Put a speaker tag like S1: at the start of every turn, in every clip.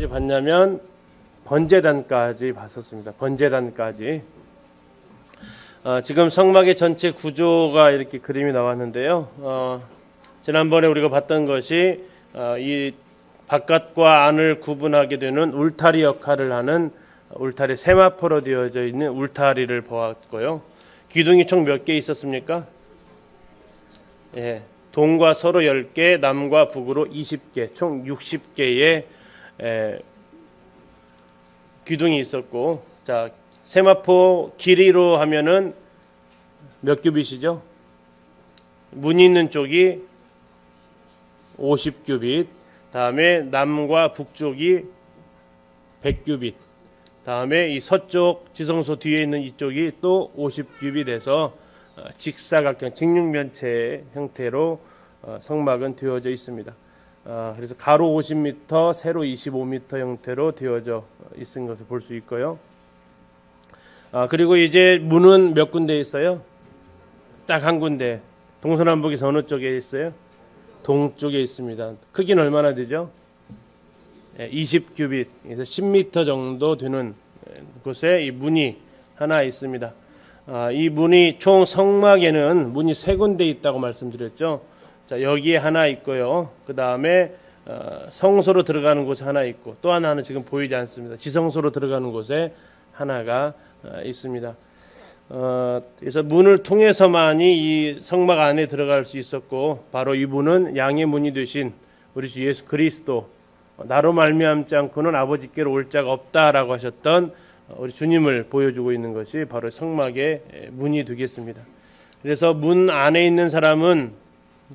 S1: 봤냐면 번제단까지 봤었습니다. 번제단까지. 지금 성막의 전체 구조가 이렇게 그림이 나왔는데요. 지난번에 우리가 봤던 것이 이 바깥과 안을 구분하게 되는 울타리 역할을 하는 울타리 세마포로 되어져 있는 울타리를 보았고요. 기둥이 총 몇 개 있었습니까? 예, 동과 서로 10개, 남과 북으로 20개, 총 60개의 기둥이 있었고, 자, 세마포 길이로 하면은 몇 규빗이죠? 문이 있는 쪽이 50규빗, 다음에 남과 북쪽이 100규빗, 다음에 이 서쪽 지성소 뒤에 있는 이쪽이 또 50규빗에서 직사각형, 직육면체 형태로 성막은 되어져 있습니다. 그래서 가로 50m, 세로 25m 형태로 되어져 있는 것을 볼 수 있고요. 그리고 이제 문은 몇 군데 있어요? 딱 한 군데. 동서남북에서 어느 쪽에 있어요? 동쪽에 있습니다. 크기는 얼마나 되죠? 20규빗, 그래서 10m 정도 되는 곳에 이 문이 하나 있습니다. 이 문이 총 성막에는 문이 세 군데 있다고 말씀드렸죠. 자, 여기에 하나 있고요. 그 다음에 성소로 들어가는 곳에 하나 있고, 또 하나는 지금 보이지 않습니다. 지성소로 들어가는 곳에 하나가 있습니다. 그래서 문을 통해서만이 이 성막 안에 들어갈 수 있었고, 바로 이 문은 양의 문이 되신 우리 주 예수 그리스도, 나로 말미암지 않고는 아버지께로 올 자가 없다라고 하셨던 우리 주님을 보여주고 있는 것이 바로 성막의 문이 되겠습니다. 그래서 문 안에 있는 사람은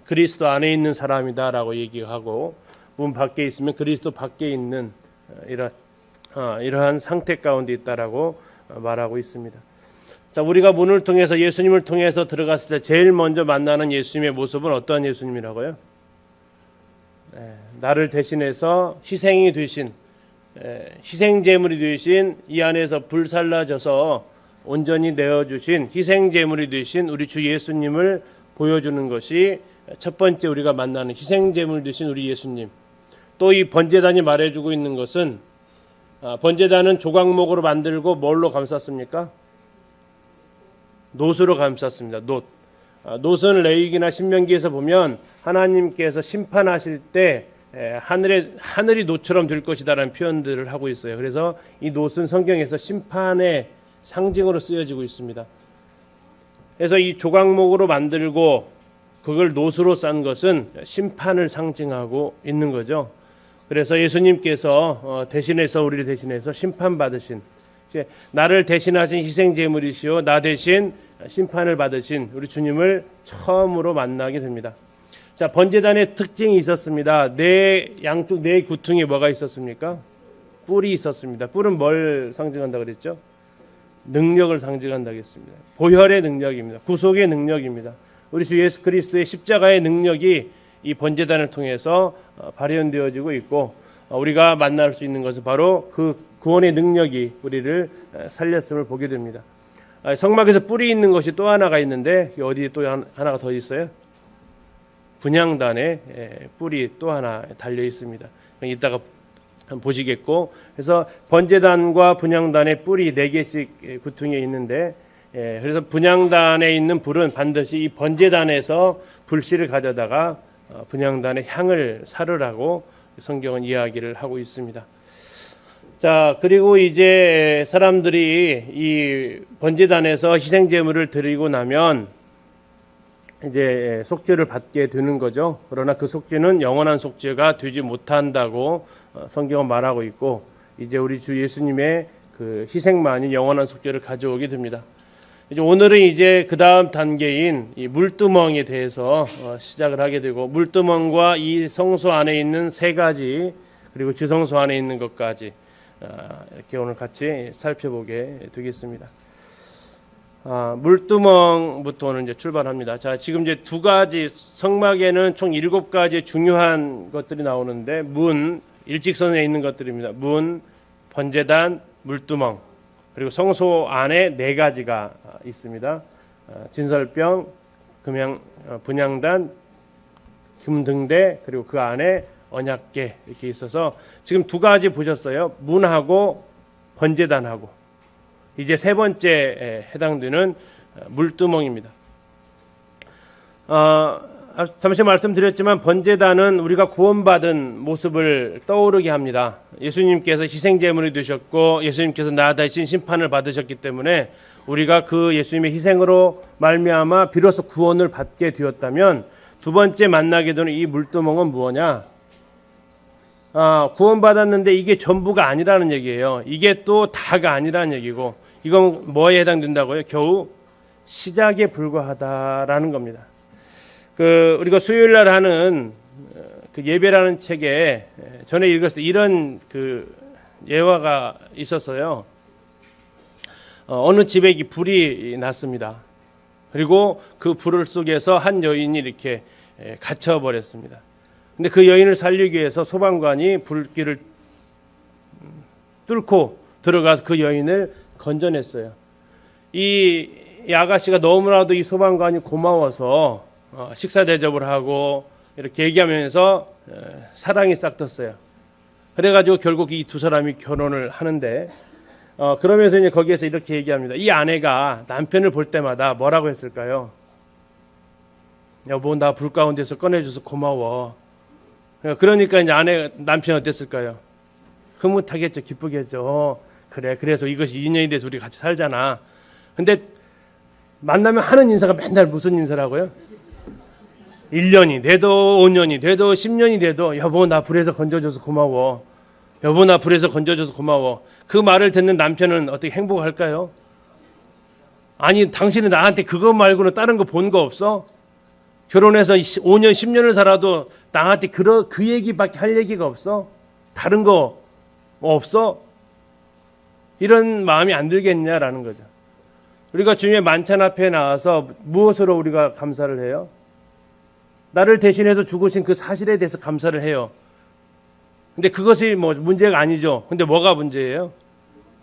S1: 그리스도 안에 있는 사람이다라고 얘기하고, 문 밖에 있으면 그리스도 밖에 있는 이러한 상태 가운데 있다라고 말하고 있습니다. 자, 우리가 문을 통해서 예수님을 통해서 들어갔을 때 제일 먼저 만나는 예수님의 모습은 어떠한 예수님이라고요? 나를 대신해서 희생이 되신, 희생제물이 되신, 이 안에서 불살라져서 온전히 내어주신 희생제물이 되신 우리 주 예수님을 보여주는 것이 첫 번째 우리가 만나는 희생제물 되신 우리 예수님. 또 이 번제단이 말해주고 있는 것은, 번제단은 조각목으로 만들고 뭘로 감쌌습니까? 놋으로 감쌌습니다. 놋. 놋은 레위기나 신명기에서 보면 하나님께서 심판하실 때 하늘이 놋처럼 될 것이다라는 표현들을 하고 있어요. 그래서 이 놋은 성경에서 심판의 상징으로 쓰여지고 있습니다. 그래서 이 조각목으로 만들고 그걸 놋으로 싼 것은 심판을 상징하고 있는 거죠. 그래서 예수님께서 대신해서 우리를 대신해서 심판받으신, 나를 대신하신 희생제물이시오, 나 대신 심판을 받으신 우리 주님을 처음으로 만나게 됩니다. 자, 번제단의 특징이 있었습니다. 양쪽 네 구퉁에 뭐가 있었습니까? 뿔이 있었습니다. 뿔은 뭘 상징한다 그랬죠? 능력을 상징한다고 했습니다. 보혈의 능력입니다. 구속의 능력입니다. 우리 주 예수 그리스도의 십자가의 능력이 이 번제단을 통해서 발현되어지고 있고, 우리가 만날 수 있는 것은 바로 그 구원의 능력이 우리를 살렸음을 보게 됩니다. 성막에서 뿔이 있는 것이 또 하나가 있는데, 어디에 또 하나가 더 있어요? 분향단에 뿔이 또 하나 달려 있습니다. 이따가 보시겠고, 그래서 번제단과 분향단의 뿔이 4개씩 구퉁에 있는데, 그래서 분향단에 있는 불은 반드시 이 번제단에서 불씨를 가져다가 분향단의 향을 사르라고 성경은 이야기를 하고 있습니다. 자, 그리고 이제 사람들이 이 번제단에서 희생제물을 드리고 나면 이제 속죄를 받게 되는 거죠. 그러나 그 속죄는 영원한 속죄가 되지 못한다고 성경은 말하고 있고, 이제 우리 주 예수님의 그 희생만이 영원한 속죄를 가져오게 됩니다. 이제 오늘은 이제 그 다음 단계인 이 물두멍에 대해서 시작을 하게 되고, 물두멍과 이 성소 안에 있는 세 가지, 그리고 지성소 안에 있는 것까지 이렇게 오늘 같이 살펴보게 되겠습니다. 물두멍부터 오늘 이제 출발합니다. 자, 지금 이제 두 가지, 성막에는 총 7가지 중요한 것들이 나오는데, 문, 일직선에 있는 것들입니다. 문, 번제단, 물두멍, 그리고 성소 안에 4가지가 있습니다. 진설병, 분향단, 금등대, 그리고 그 안에 언약궤 이렇게 있어서 지금 두 가지 보셨어요. 문하고 번제단하고 이제 세 번째 해당되는 물두멍입니다. 잠시 말씀드렸지만 번제단은 우리가 구원받은 모습을 떠오르게 합니다. 예수님께서 희생제물이 되셨고 예수님께서 나 대신 심판을 받으셨기 때문에 우리가 그 예수님의 희생으로 말미암아 비로소 구원을 받게 되었다면 두 번째 만나게 되는 이 물두멍은 무엇냐? 구원받았는데 이게 전부가 아니라는 얘기예요. 이게 또 다가 아니라는 얘기고 이건 뭐에 해당된다고요? 겨우 시작에 불과하다라는 겁니다. 우리가 수요일 날 하는 그 예배라는 책에 전에 읽었을 때 이런 예화가 있었어요. 어느 집에 불이 났습니다. 그리고 그 불을 속에서 한 여인이 이렇게 갇혀 버렸습니다. 근데 그 여인을 살리기 위해서 소방관이 불길을 뚫고 들어가서 그 여인을 건져냈어요. 이 아가씨가 너무나도 이 소방관이 고마워서 식사 대접을 하고 이렇게 얘기하면서 사랑이 싹 텄어요. 그래가지고 결국 이 두 사람이 결혼을 하는데 그러면서 이제 거기에서 이렇게 얘기합니다. 이 아내가 남편을 볼 때마다 뭐라고 했을까요? 여보, 나 불 가운데서 꺼내줘서 고마워. 그러니까 이제 남편이 어땠을까요? 흐뭇하겠죠, 기쁘겠죠. 그래, 그래서 이것이 인연이 돼서 우리 같이 살잖아. 근데 만나면 하는 인사가 맨날 무슨 인사라고요? 1년이 돼도 5년이 돼도 10년이 돼도 여보, 나 불에서 건져줘서 고마워. 여보, 나 불에서 건져줘서 고마워. 그 말을 듣는 남편은 어떻게 행복할까요? 아니, 당신은 나한테 그거 말고는 다른 거 본 거 없어? 결혼해서 5년, 10년을 살아도 나한테 그 얘기밖에 할 얘기가 없어? 다른 거 없어? 이런 마음이 안 들겠냐라는 거죠. 우리가 주님의 만찬 앞에 나와서 무엇으로 우리가 감사를 해요? 나를 대신해서 죽으신 그 사실에 대해서 감사를 해요. 근데 그것이 문제가 아니죠. 근데 뭐가 문제예요?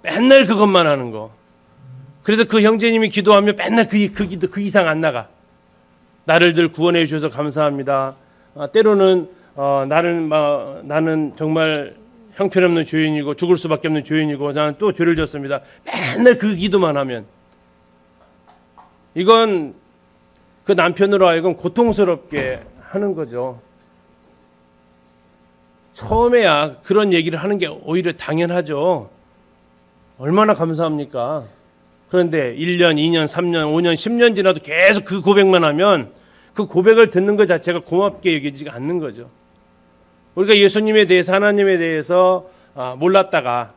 S1: 맨날 그것만 하는 거. 그래서 그 형제님이 기도하면 맨날 그 이상 안 나가. 나를 늘 구원해 주셔서 감사합니다. 때로는 나는 정말 형편없는 죄인이고 죽을 수밖에 없는 죄인이고 나는 또 죄를 졌습니다. 맨날 그 기도만 하면 이건 그 남편으로 하여금 고통스럽게 하는 거죠. 처음에야 그런 얘기를 하는 게 오히려 당연하죠. 얼마나 감사합니까? 그런데 1년, 2년, 3년, 5년, 10년 지나도 계속 그 고백만 하면 그 고백을 듣는 것 자체가 고맙게 여기지가 않는 거죠. 우리가 예수님에 대해서 하나님에 대해서 몰랐다가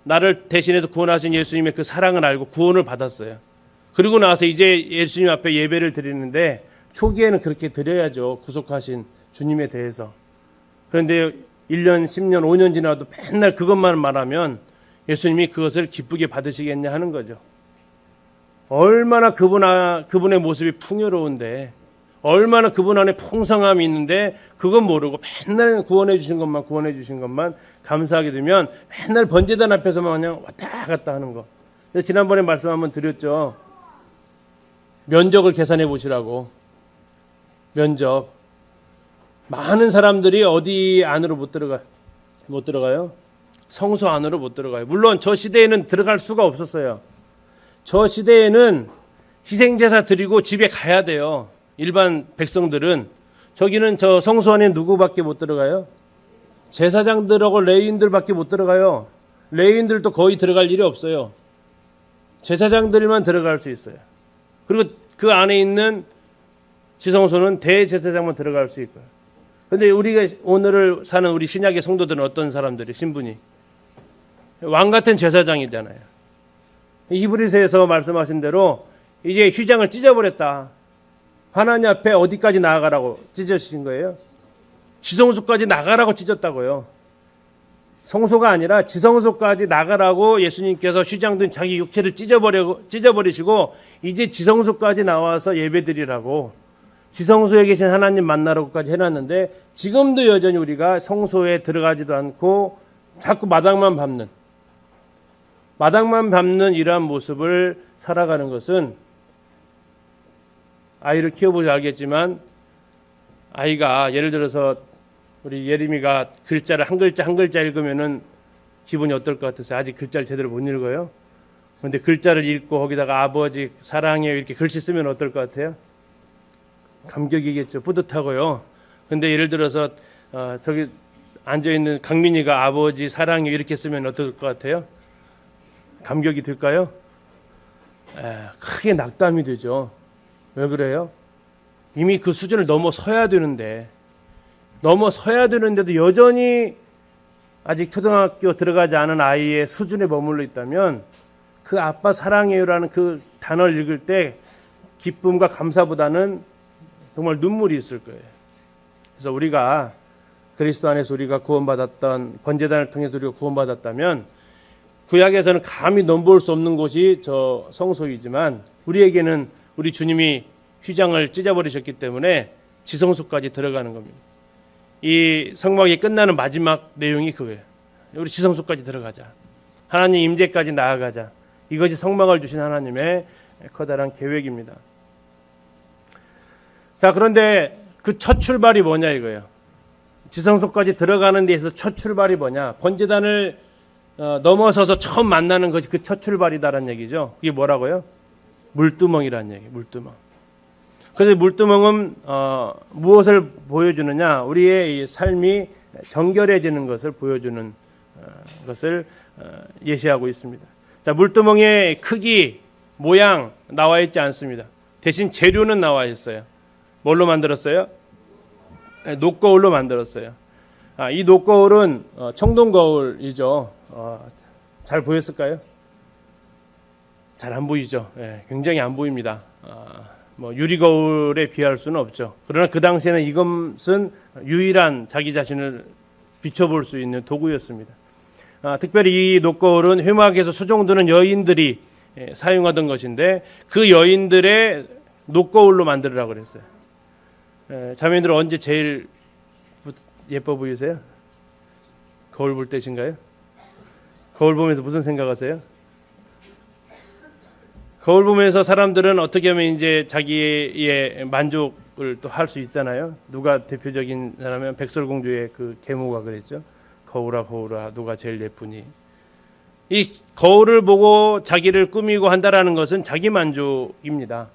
S1: 나를 대신해서 구원하신 예수님의 그 사랑을 알고 구원을 받았어요. 그리고 나서 이제 예수님 앞에 예배를 드리는데 초기에는 그렇게 드려야죠. 구속하신 주님에 대해서. 그런데 1년, 10년, 5년 지나도 맨날 그것만 말하면 예수님이 그것을 기쁘게 받으시겠냐 하는 거죠. 얼마나 그분의 모습이 풍요로운데 얼마나 그분 안에 풍성함이 있는데 그건 모르고 맨날 구원해 주신 것만 감사하게 되면 맨날 번제단 앞에서만 그냥 왔다 갔다 하는 거. 지난번에 말씀 한번 드렸죠. 면적을 계산해 보시라고. 면적. 많은 사람들이 어디 안으로 못 들어가요? 성소 안으로 못 들어가요. 물론 저 시대에는 들어갈 수가 없었어요. 저 시대에는 희생제사 드리고 집에 가야 돼요. 일반 백성들은. 저기는 저 성소 안에 누구밖에 못 들어가요? 제사장들하고 레위인들밖에 못 들어가요. 레위인들도 거의 들어갈 일이 없어요. 제사장들만 들어갈 수 있어요. 그리고 그 안에 있는 지성소는 대제사장만 들어갈 수 있고요. 그런데 우리가 오늘을 사는 우리 신약의 성도들은 어떤 사람들이 신분이 왕 같은 제사장이잖아요. 히브리서에서 말씀하신 대로 이제 휘장을 찢어버렸다. 하나님 앞에 어디까지 나아가라고 찢어주신 거예요? 지성소까지 나가라고 찢었다고요. 성소가 아니라 지성소까지 나가라고 예수님께서 휘장된 자기 육체를 찢어버리시고 이제 지성소까지 나와서 예배드리라고 지성소에 계신 하나님 만나라고까지 해놨는데 지금도 여전히 우리가 성소에 들어가지도 않고 자꾸 마당만 밟는 이러한 모습을 살아가는 것은 아이를 키워보지 알겠지만 아이가 예를 들어서 우리 예림이가 글자를 한 글자 한 글자 읽으면은 기분이 어떨 것 같으세요? 아직 글자를 제대로 못 읽어요. 그런데 글자를 읽고 거기다가 아버지 사랑해요 이렇게 글씨 쓰면 어떨 것 같아요? 감격이겠죠. 뿌듯하고요. 근데 예를 들어서 저기 앉아있는 강민이가 아버지 사랑해요 이렇게 쓰면 어떨 것 같아요? 감격이 될까요? 크게 낙담이 되죠. 왜 그래요? 이미 그 수준을 넘어서야 되는데도 여전히 아직 초등학교 들어가지 않은 아이의 수준에 머물러 있다면 그 아빠 사랑해요라는 그 단어를 읽을 때 기쁨과 감사보다는 정말 눈물이 있을 거예요. 그래서 우리가 그리스도 안에서 우리가 구원받았던 번제단을 통해서 우리가 구원받았다면 구약에서는 감히 넘볼 수 없는 곳이 저 성소이지만 우리에게는 우리 주님이 휘장을 찢어버리셨기 때문에 지성소까지 들어가는 겁니다. 이 성막이 끝나는 마지막 내용이 그거예요. 우리 지성소까지 들어가자. 하나님 임재까지 나아가자. 이것이 성막을 주신 하나님의 커다란 계획입니다. 자, 그런데 그 첫 출발이 뭐냐 이거예요. 지성소까지 들어가는 데에서 첫 출발이 뭐냐. 번제단을 넘어서서 처음 만나는 것이 그 첫 출발이다라는 얘기죠. 이게 뭐라고요? 물두멍이라는 얘기예요. 물두멍. 그래서 물두멍은 무엇을 보여주느냐? 우리의 이 삶이 정결해지는 것을 보여주는 것을 예시하고 있습니다. 자, 물두멍의 크기, 모양 나와 있지 않습니다. 대신 재료는 나와 있어요. 뭘로 만들었어요? 녹거울로 만들었어요. 이 녹거울은 청동거울이죠. 잘 보였을까요? 잘 안 보이죠. 굉장히 안 보입니다. 유리거울에 비할 수는 없죠. 그러나 그 당시에는 이것은 유일한 자기 자신을 비춰볼 수 있는 도구였습니다. 특별히 이 녹거울은 회막에서 수종드는 여인들이 사용하던 것인데 그 여인들의 녹거울로 만들으라고 그랬어요. 자매님들 언제 제일 예뻐 보이세요? 거울 볼 때신가요? 거울 보면서 무슨 생각하세요? 거울 보면서 사람들은 어떻게 하면 이제 자기의 만족을 또 할 수 있잖아요. 누가 대표적인 사람이면 백설공주의 그 계모가 그랬죠. 거울아 거울아 누가 제일 예쁘니. 이 거울을 보고 자기를 꾸미고 한다라는 것은 자기 만족입니다.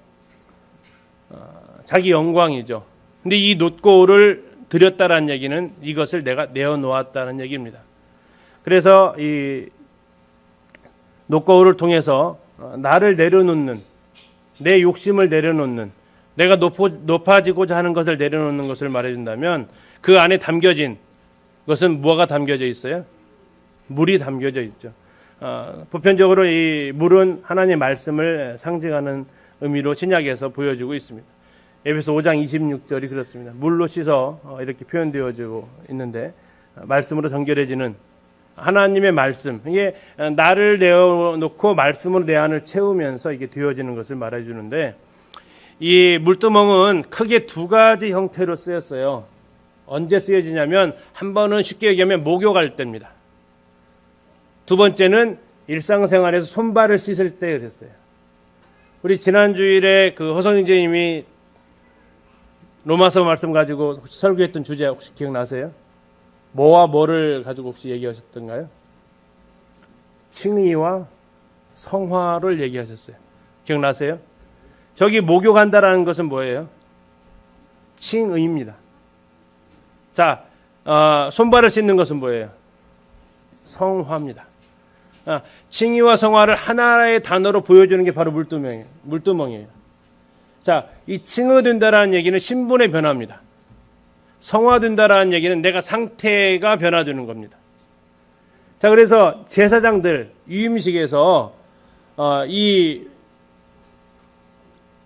S1: 자기 영광이죠. 근데 이 녹거울을 드렸다라는 얘기는 이것을 내가 내어놓았다는 얘기입니다. 그래서 이 녹거울을 통해서 나를 내려놓는, 내 욕심을 내려놓는, 내가 높아지고자 하는 것을 내려놓는 것을 말해준다면 그 안에 담겨진 것은 뭐가 담겨져 있어요? 물이 담겨져 있죠. 보편적으로 이 물은 하나님의 말씀을 상징하는 의미로 신약에서 보여주고 있습니다. 에베소 5장 26절이 그렇습니다. 물로 씻어 이렇게 표현되어지고 있는데 말씀으로 정결해지는 하나님의 말씀, 이게 나를 내어놓고 말씀으로 내 안을 채우면서 이게 되어지는 것을 말해주는데 이 물두멍은 크게 두 가지 형태로 쓰였어요. 언제 쓰여지냐면 한 번은 쉽게 얘기하면 목욕할 때입니다. 두 번째는 일상생활에서 손발을 씻을 때 그랬어요. 우리 지난 주일에 그 허성인재님이 로마서 말씀 가지고 설교했던 주제 혹시 기억나세요? 뭐와 뭐를 가지고 혹시 얘기하셨던가요? 칭의와 성화를 얘기하셨어요. 기억나세요? 저기 목욕한다라는 것은 뭐예요? 칭의입니다. 자, 손발을 씻는 것은 뭐예요? 성화입니다. 칭의와 성화를 하나의 단어로 보여주는 게 바로 물두멍이에요. 자, 이 칭의된다라는 얘기는 신분의 변화입니다. 성화된다라는 얘기는 내가 상태가 변화되는 겁니다. 자, 그래서 제사장들 유임식에서 이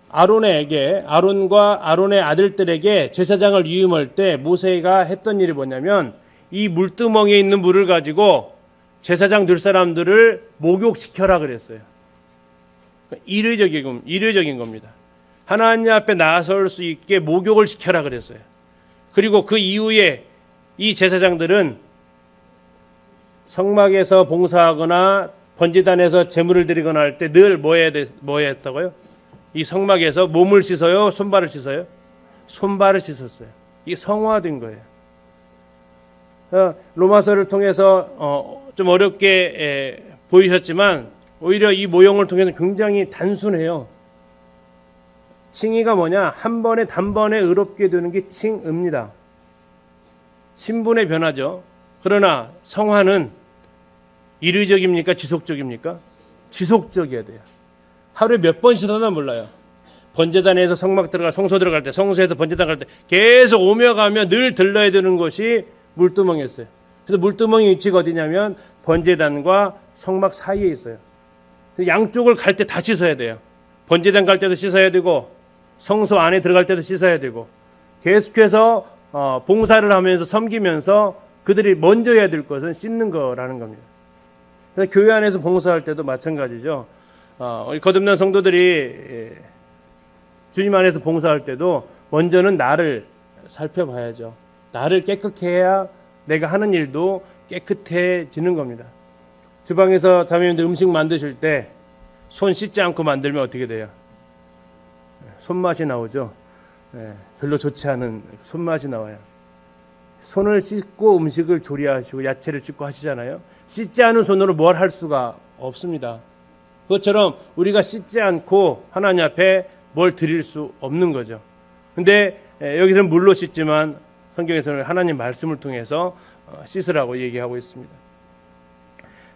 S1: 아론과 아론의 아들들에게 제사장을 유임할 때 모세가 했던 일이 뭐냐면 이 물두멍에 있는 물을 가지고 제사장 될 사람들을 목욕시켜라 그랬어요. 이례적인 겁니다. 하나님 앞에 나설 수 있게 목욕을 시켜라 그랬어요. 그리고 그 이후에 이 제사장들은 성막에서 봉사하거나 번제단에서 제물을 드리거나 할 때 늘 뭐 해야 했다고요? 이 성막에서 몸을 씻어요? 손발을 씻어요? 손발을 씻었어요. 이게 성화된 거예요. 로마서를 통해서 좀 어렵게 보이셨지만 오히려 이 모형을 통해서 굉장히 단순해요. 칭의가 뭐냐? 한 번에 단번에 의롭게 되는 게 칭의입니다. 신분의 변화죠. 그러나 성화는 일의적입니까? 지속적입니까? 지속적이어야 돼요. 하루에 몇 번 씻어나 몰라요. 번제단에서 성막 들어갈, 성소 들어갈 때, 성소에서 번제단 갈 때 계속 오며 가며 늘 들러야 되는 것이 물두멍이었어요. 그래서 물두멍의 위치가 어디냐면 번제단과 성막 사이에 있어요. 양쪽을 갈 때 다 씻어야 돼요. 번제단 갈 때도 씻어야 되고 성소 안에 들어갈 때도 씻어야 되고 계속해서 봉사를 하면서 섬기면서 그들이 먼저 해야 될 것은 씻는 거라는 겁니다. 그래서 교회 안에서 봉사할 때도 마찬가지죠. 우리 거듭난 성도들이 주님 안에서 봉사할 때도 먼저는 나를 살펴봐야죠. 나를 깨끗게 해야 내가 하는 일도 깨끗해지는 겁니다. 주방에서 자매님들 음식 만드실 때 손 씻지 않고 만들면 어떻게 돼요? 손맛이 나오죠. 별로 좋지 않은 손맛이 나와요. 손을 씻고 음식을 조리하시고 야채를 씻고 하시잖아요. 씻지 않은 손으로 뭘 할 수가 없습니다. 그것처럼 우리가 씻지 않고 하나님 앞에 뭘 드릴 수 없는 거죠. 근데 여기서는 물로 씻지만 성경에서는 하나님 말씀을 통해서 씻으라고 얘기하고 있습니다.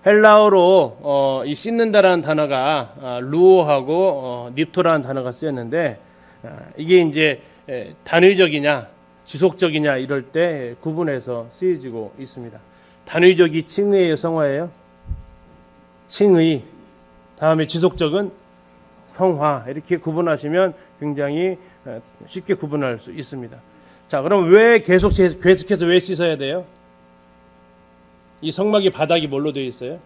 S1: 헬라어로 이 씻는다라는 단어가 루오하고 닙토라는 단어가 쓰였는데 이게 이제 단위적이냐 지속적이냐 이럴 때 구분해서 쓰여지고 있습니다. 단위적이 칭의예요, 성화예요? 칭의. 다음에 지속적은 성화. 이렇게 구분하시면 굉장히 쉽게 구분할 수 있습니다. 자, 그럼 왜 계속해서 왜 씻어야 돼요? 이 성막의 바닥이 뭘로 되어 있어요?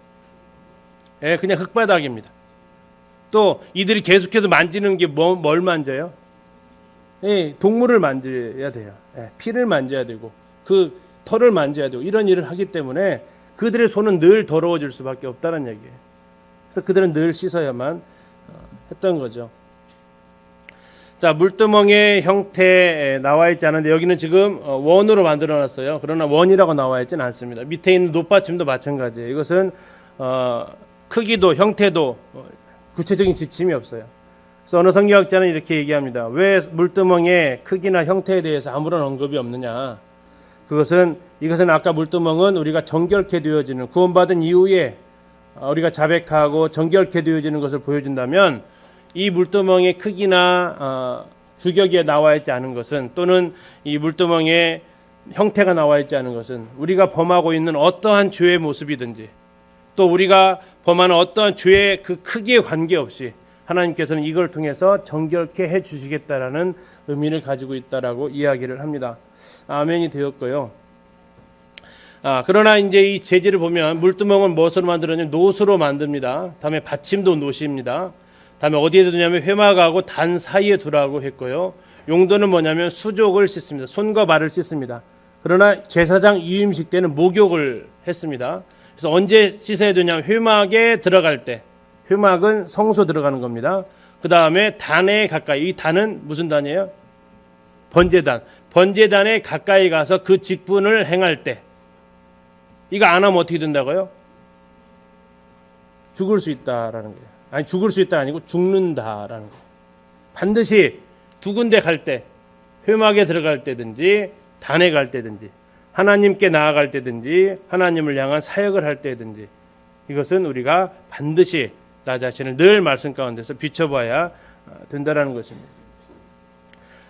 S1: 그냥 흙바닥입니다. 또 이들이 계속해서 만지는 게 뭘 만져요? 동물을 만져야 돼요. 피를 만져야 되고 그 털을 만져야 되고 이런 일을 하기 때문에 그들의 손은 늘 더러워질 수밖에 없다는 얘기예요. 그래서 그들은 늘 씻어야만 했던 거죠. 자, 물두멍의 형태 나와 있지 않은데 여기는 지금 원으로 만들어 놨어요. 그러나 원이라고 나와 있지는 않습니다. 밑에 있는 놋받침도 마찬가지예요. 이것은 크기도 형태도 구체적인 지침이 없어요. 그래서 어느 성경학자는 이렇게 얘기합니다. 왜 물두멍의 크기나 형태에 대해서 아무런 언급이 없느냐. 이것은 아까 물두멍은 우리가 정결케 되어지는 구원받은 이후에 우리가 자백하고 정결케 되어지는 것을 보여준다면 이 물두멍의 크기나 규격에 나와 있지 않은 것은 또는 이 물두멍의 형태가 나와 있지 않은 것은 우리가 범하고 있는 어떠한 죄의 모습이든지 또 우리가 범하는 어떠한 죄의 그 크기에 관계없이 하나님께서는 이걸 통해서 정결케 해 주시겠다라는 의미를 가지고 있다라고 이야기를 합니다. 아멘이 되었고요. 그러나 이제 이 재질을 보면 물두멍은 무엇으로 만들었냐면 놋으로 만듭니다. 다음에 받침도 놋입니다. 다음에 어디에 두냐면 회막하고 단 사이에 두라고 했고요. 용도는 뭐냐면 수족을 씻습니다. 손과 발을 씻습니다. 그러나 제사장 유임식 때는 목욕을 했습니다. 그래서 언제 씻어야 되냐면 회막에 들어갈 때. 회막은 성소 들어가는 겁니다. 그 다음에 단에 가까이. 이 단은 무슨 단이에요? 번제단. 번제단에 가까이 가서 그 직분을 행할 때. 이거 안 하면 어떻게 된다고요? 죽을 수 있다라는 거예요. 아니 죽을 수 있다 아니고 죽는다라는 거예요. 반드시 두 군데 갈 때, 회막에 들어갈 때든지 단에 갈 때든지 하나님께 나아갈 때든지 하나님을 향한 사역을 할 때든지 이것은 우리가 반드시 나 자신을 늘 말씀 가운데서 비춰봐야 된다라는 것입니다.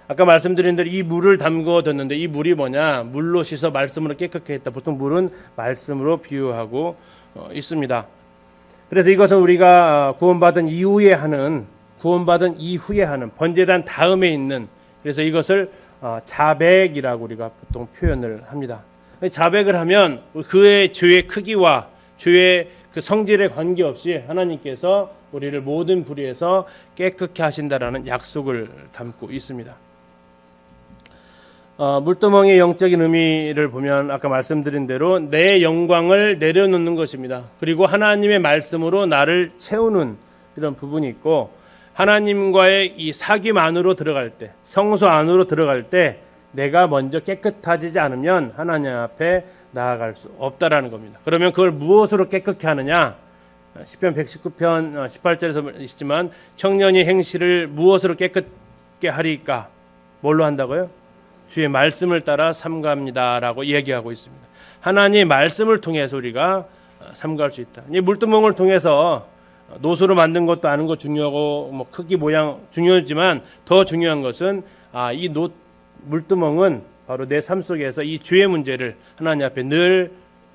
S1: 아까 말씀드린 대로 이 물을 담궈 뒀는데 이 물이 뭐냐? 물로 씻어 말씀으로 깨끗게 했다. 보통 물은 말씀으로 비유하고 있습니다. 그래서 이것은 우리가 구원받은 이후에 하는 번제단 다음에 있는 그래서 이것을 자백이라고 우리가 보통 표현을 합니다. 자백을 하면 그의 죄의 크기와 죄의 그 성질에 관계없이 하나님께서 우리를 모든 불의에서 깨끗게 하신다라는 약속을 담고 있습니다. 물두멍의 영적인 의미를 보면 아까 말씀드린 대로 내 영광을 내려놓는 것입니다. 그리고 하나님의 말씀으로 나를 채우는 이런 부분이 있고 하나님과의 이 사귐 안으로 들어갈 때 성소 안으로 들어갈 때 내가 먼저 깨끗하지 않으면 하나님 앞에 나아갈 수 없다라는 겁니다. 그러면 그걸 무엇으로 깨끗게 하느냐? 시편 119편 18절에서 있지만 청년이 행실을 무엇으로 깨끗게 하리까? 뭘로 한다고요? 주의 말씀을 따라 삼갑니다라고 얘기하고 있습니다. 하나님의 말씀을 통해서 우리가 삼갈 수 있다. 이 물두멍을 통해서 노수로 만든 것도 아는 거 중요하고 뭐 크기 모양 중요하지만 더 중요한 것은 이 물두멍은 바로 내 삶 속에서 이 죄의 문제를 하나님 앞에 늘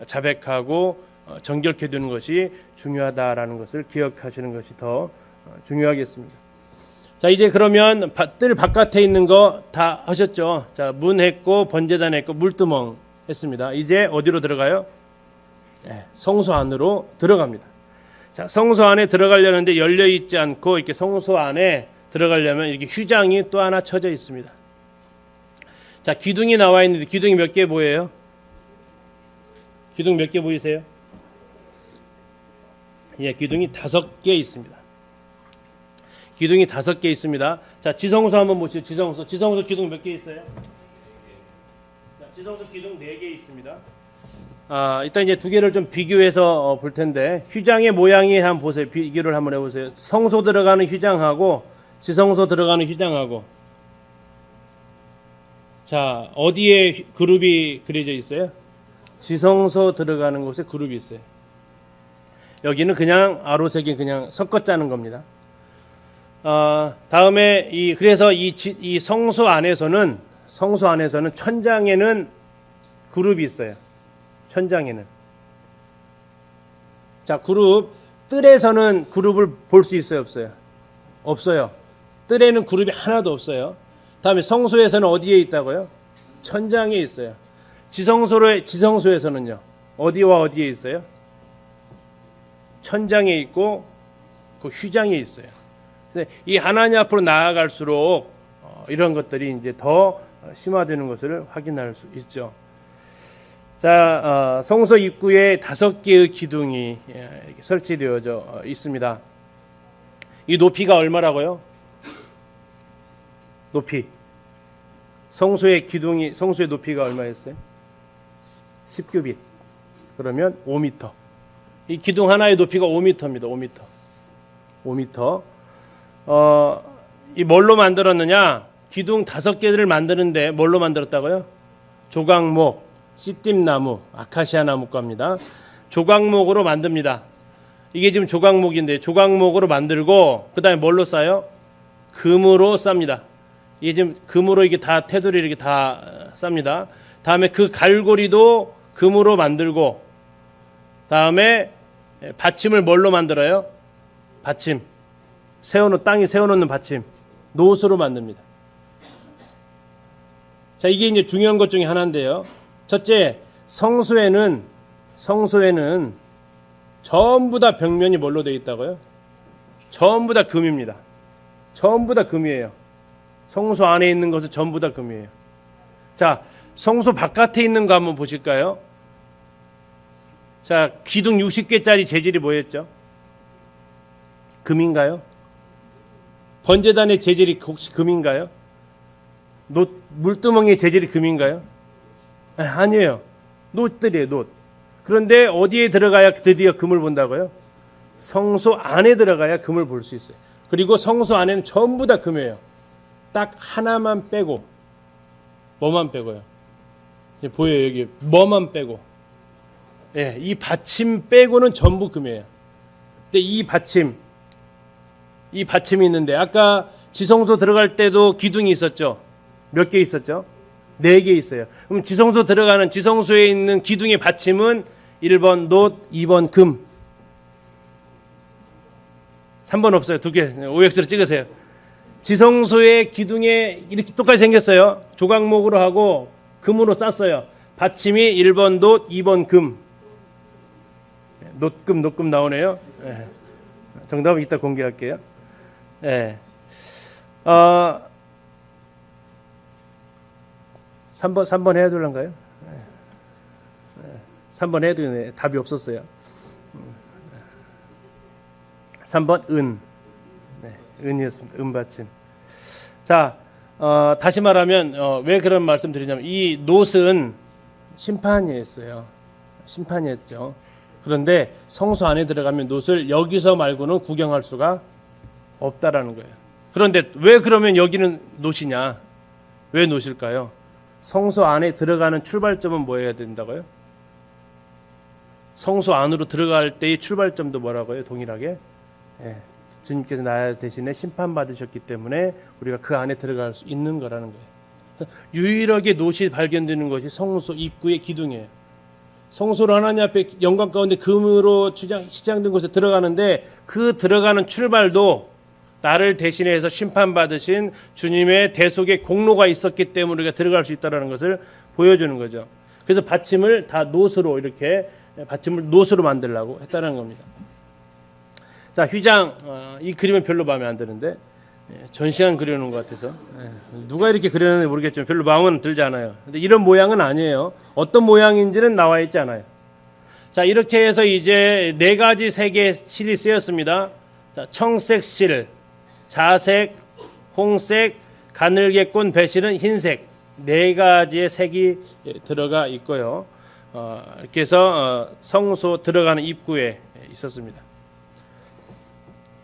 S1: 자백하고 정결케 두는 것이 중요하다라는 것을 기억하시는 것이 더 중요하겠습니다. 자, 이제 그러면 뜰 바깥에 있는 거 다 하셨죠? 자, 문 했고 번제단 했고 물두멍 했습니다. 이제 어디로 들어가요? 네, 성소 안으로 들어갑니다. 자, 성소 안에 들어가려는데 열려 있지 않고 이렇게 성소 안에 들어가려면 이렇게 휘장이 또 하나 쳐져 있습니다. 자, 기둥이 나와 있는데 기둥이 몇 개 보여요? 기둥 몇 개 보이세요? 예, 기둥이 5개 있습니다. 기둥이 5개 있습니다. 자, 지성소 한번 보시죠. 지성소 기둥 몇 개 있어요? 자, 지성소 기둥 4개 있습니다. 일단 이제 두 개를 좀 비교해서 볼 텐데 휘장의 모양이 한번 보세요. 비교를 한번 해보세요. 성소 들어가는 휘장하고 지성소 들어가는 휘장하고 자, 어디에 그룹이 그려져 있어요? 지성소 들어가는 곳에 그룹이 있어요. 여기는 그냥 아로색이 그냥 섞어 짜는 겁니다. 다음에 그래서 이 성소 안에서는 천장에는 그룹이 있어요. 천장에는. 자, 뜰에서는 그룹을 볼 수 있어요, 없어요? 없어요. 뜰에는 그룹이 하나도 없어요. 다음에 성소에서는 어디에 있다고요? 천장에 있어요. 지성소에서는요. 어디와 어디에 있어요? 천장에 있고 그 휘장에 있어요. 근데 이 하나님 앞으로 나아갈수록 이런 것들이 이제 더 심화되는 것을 확인할 수 있죠. 자, 성소 입구에 5개의 기둥이 이렇게 설치되어져 있습니다. 이 높이가 얼마라고요? 높이. 성소의 높이가 얼마였어요? 10규빗. 그러면 5m. 이 기둥 하나의 높이가 5m입니다. 5m. 이 뭘로 만들었느냐? 기둥 5개를 만드는데 뭘로 만들었다고요? 조각목, 씨띠나무, 아카시아 나무 겁니다. 조각목으로 만듭니다. 이게 지금 조각목인데 조각목으로 만들고 그다음에 뭘로 싸요? 금으로 쌉니다. 이게 지금 금으로 이게 다 테두리 이렇게 다 쌉니다. 다음에 그 갈고리도 금으로 만들고 다음에 받침을 뭘로 만들어요? 받침. 땅에 세워놓는 받침. 노수로 만듭니다. 자, 이게 이제 중요한 것 중에 하나인데요. 첫째, 성소에는 전부 다 벽면이 뭘로 되어 있다고요? 전부 다 금입니다. 전부 다 금이에요. 성소 안에 있는 것은 전부 다 금이에요. 자, 성소 바깥에 있는 거 한번 보실까요? 자, 기둥 60개짜리 재질이 뭐였죠? 금인가요? 번제단의 재질이 혹시 금인가요? 물두멍의 재질이 금인가요? 아니에요. 놋들이에요, 놋. 그런데 어디에 들어가야 드디어 금을 본다고요? 성소 안에 들어가야 금을 볼 수 있어요. 그리고 성소 안에는 전부 다 금이에요. 딱 하나만 빼고. 뭐만 빼고요? 보여요, 여기. 뭐만 빼고. 예, 이 받침 빼고는 전부 금이에요. 근데 이 받침이 있는데 아까 지성소 들어갈 때도 기둥이 있었죠? 몇 개 있었죠? 4개 있어요. 그럼 지성소에 있는 기둥의 받침은 1번 놋, 2번 금. 3번 없어요. 2개. OX로 찍으세요. 지성소의 기둥에 이렇게 똑같이 생겼어요. 조각목으로 하고 금으로 쌌어요. 받침이 1번 놋, 2번 금. 놋금 나오네요. 네. 정답은 이따 공개할게요. 네. 3번 해야 될런가요? 3번 해도 되네. 답이 없었어요. 3번 은. 네, 은이었습니다. 은받침. 자, 다시 말하면 왜 그런 말씀 드리냐면 이 놋은 심판이었어요. 심판이었죠. 그런데 성소 안에 들어가면 놋을 여기서 말고는 구경할 수가 없다라는 거예요. 그런데 왜 그러면 여기는 놋이냐? 왜 놋일까요? 성소 안에 들어가는 출발점은 뭐여야 된다고요? 성소 안으로 들어갈 때의 출발점도 뭐라고요? 동일하게 예, 주님께서 나 대신에 심판받으셨기 때문에 우리가 그 안에 들어갈 수 있는 거라는 거예요. 유일하게 놋이 발견되는 것이 성소 입구의 기둥이에요. 성소로 하나님 앞에 영광 가운데 금으로 치장된 곳에 들어가는데 그 들어가는 출발도 나를 대신해서 심판받으신 주님의 대속의 공로가 있었기 때문에 우리가 들어갈 수 있다는 것을 보여주는 거죠. 그래서 받침을 다 놋으로 이렇게 받침을 놋으로 만들려고 했다는 겁니다. 자, 휘장 이 그림은 별로 마음에 안 드는데 전시관 그려놓은 것 같아서 누가 이렇게 그렸는지 모르겠지만 별로 마음은 들지 않아요. 근데 이런 모양은 아니에요. 어떤 모양인지는 나와 있지 않아요. 자, 이렇게 해서 이제 4가지 색의 실이 쓰였습니다. 자, 청색 실, 자색, 홍색, 가늘게꼰 배실은 흰색 4가지의 색이 들어가 있고요. 이렇게 해서 성소 들어가는 입구에 있었습니다.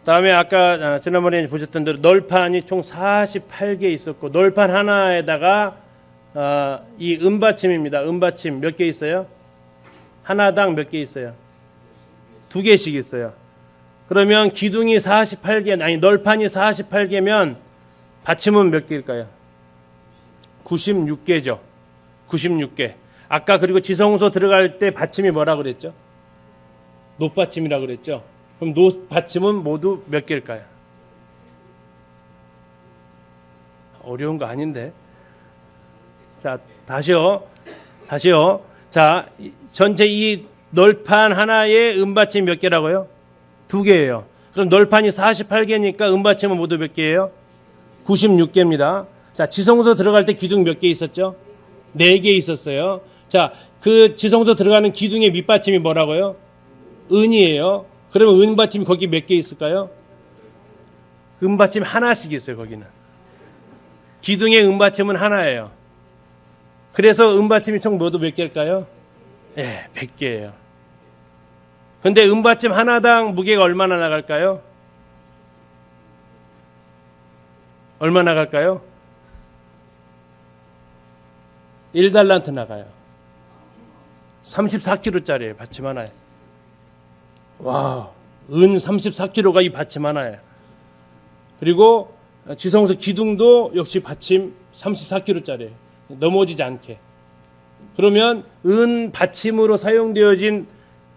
S1: 다음에 아까 지난번에 보셨던 대로 널판이 총 48개 있었고 널판 하나에다가 이 은받침입니다. 은받침 몇 개 있어요? 하나당 몇 개 있어요? 2개씩 있어요. 그러면 기둥이 48개, 아니 널판이 48개면 받침은 몇 개일까요? 96개죠. 96개. 아까 그리고 지성소 들어갈 때 받침이 뭐라 그랬죠? 놋받침이라 그랬죠. 그럼 놋받침은 모두 몇 개일까요? 어려운 거 아닌데. 자, 다시요. 자, 전체 이 널판 하나에 은받침 몇 개라고요? 2개예요. 그럼 널판이 48개니까 은받침은 모두 몇 개예요? 96개입니다. 자, 지성소 들어갈 때 기둥 몇 개 있었죠? 4개 있었어요. 자, 그 지성소 들어가는 기둥의 밑받침이 뭐라고요? 은이에요. 그러면 은받침이 거기 몇 개 있을까요? 은받침 하나씩 있어요, 거기는. 기둥의 은받침은 하나예요. 그래서 은받침이 총 모두 몇 개일까요? 예, 100개예요. 근데 은받침 하나당 무게가 얼마나 나갈까요? 얼마 나갈까요? 1달란트 나가요. 34kg짜리예요, 받침 하나에. 와, 은 34kg가 이 받침 하나예요. 그리고 지성소 기둥도 역시 받침 34kg짜리예요. 넘어지지 않게. 그러면 은 받침으로 사용되어진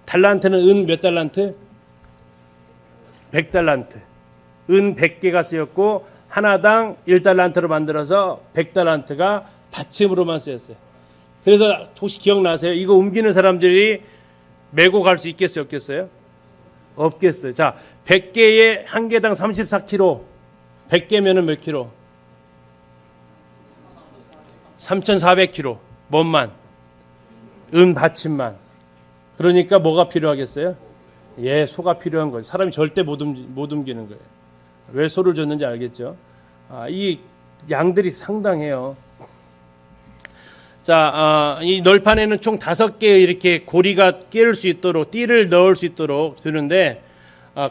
S1: 달란트는 은 몇 달란트? 100달란트. 은 100개가 쓰였고 하나당 1달란트로 만들어서 100달란트가 받침으로만 쓰였어요. 그래서 혹시 기억나세요? 이거 옮기는 사람들이 메고 갈 수 있겠어요? 없겠어요? 없겠어요. 자, 100개에 한 개당 34kg. 100개면은 몇 킬로? 3,400kg. 뭔만? 은 받침만. 그러니까 뭐가 필요하겠어요? 예, 소가 필요한 거예요. 사람이 절대 못 옮기는 거예요. 왜 소를 줬는지 알겠죠? 이 양들이 상당해요. 자, 이 널판에는 총 5개의 이렇게 고리가 끼울 수 있도록, 띠를 넣을 수 있도록 되는데,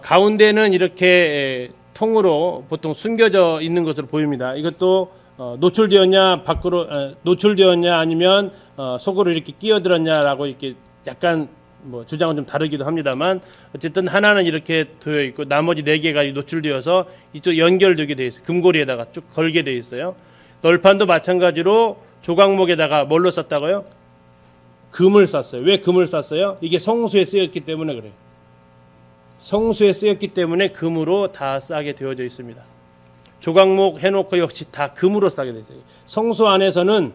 S1: 가운데는 이렇게 통으로 보통 숨겨져 있는 것으로 보입니다. 이것도 노출되었냐, 밖으로, 노출되었냐, 아니면 속으로 이렇게 끼어들었냐라고 이렇게 약간 뭐 주장은 좀 다르기도 합니다만, 어쨌든 하나는 이렇게 되어 있고, 나머지 4개가 노출되어서 이쪽 연결되게 되어 있어요. 금고리에다가 쭉 걸게 되어 있어요. 널판도 마찬가지로 조각목에다가 뭘로 쌌다고요? 금을 쌌어요. 왜 금을 쌌어요? 이게 성수에 쓰였기 때문에 그래요. 성수에 쓰였기 때문에 금으로 다 싸게 되어져 있습니다. 조각목 해놓고 역시 다 금으로 싸게 되죠. 성수 안에서는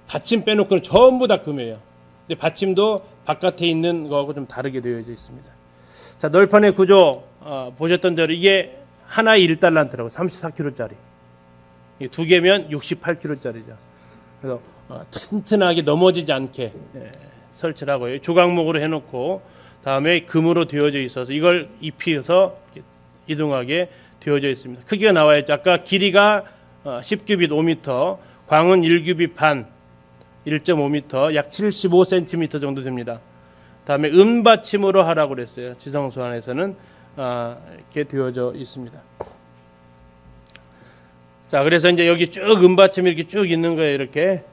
S1: 받침 빼놓고는 전부 다 금이에요. 근데 받침도 바깥에 있는 거하고 좀 다르게 되어져 있습니다. 자, 널판의 구조 보셨던 대로 이게 하나에 1달란트라고 34kg짜리. 2개면 68kg짜리죠. 그래서 튼튼하게 넘어지지 않게 설치를 하고요. 조각목으로 해놓고 다음에 금으로 되어져 있어서 이걸 입히어서 이동하게 되어져 있습니다. 크기가 나와야죠. 아까 길이가 10규빗 5m, 광은 1규빗 반 1.5m, 약 75cm 정도 됩니다. 다음에 은받침으로 하라고 그랬어요. 지성소 안에서는 이렇게 되어져 있습니다. 자, 그래서 이제 여기 쭉 은받침이 이렇게 쭉 있는 거예요. 이렇게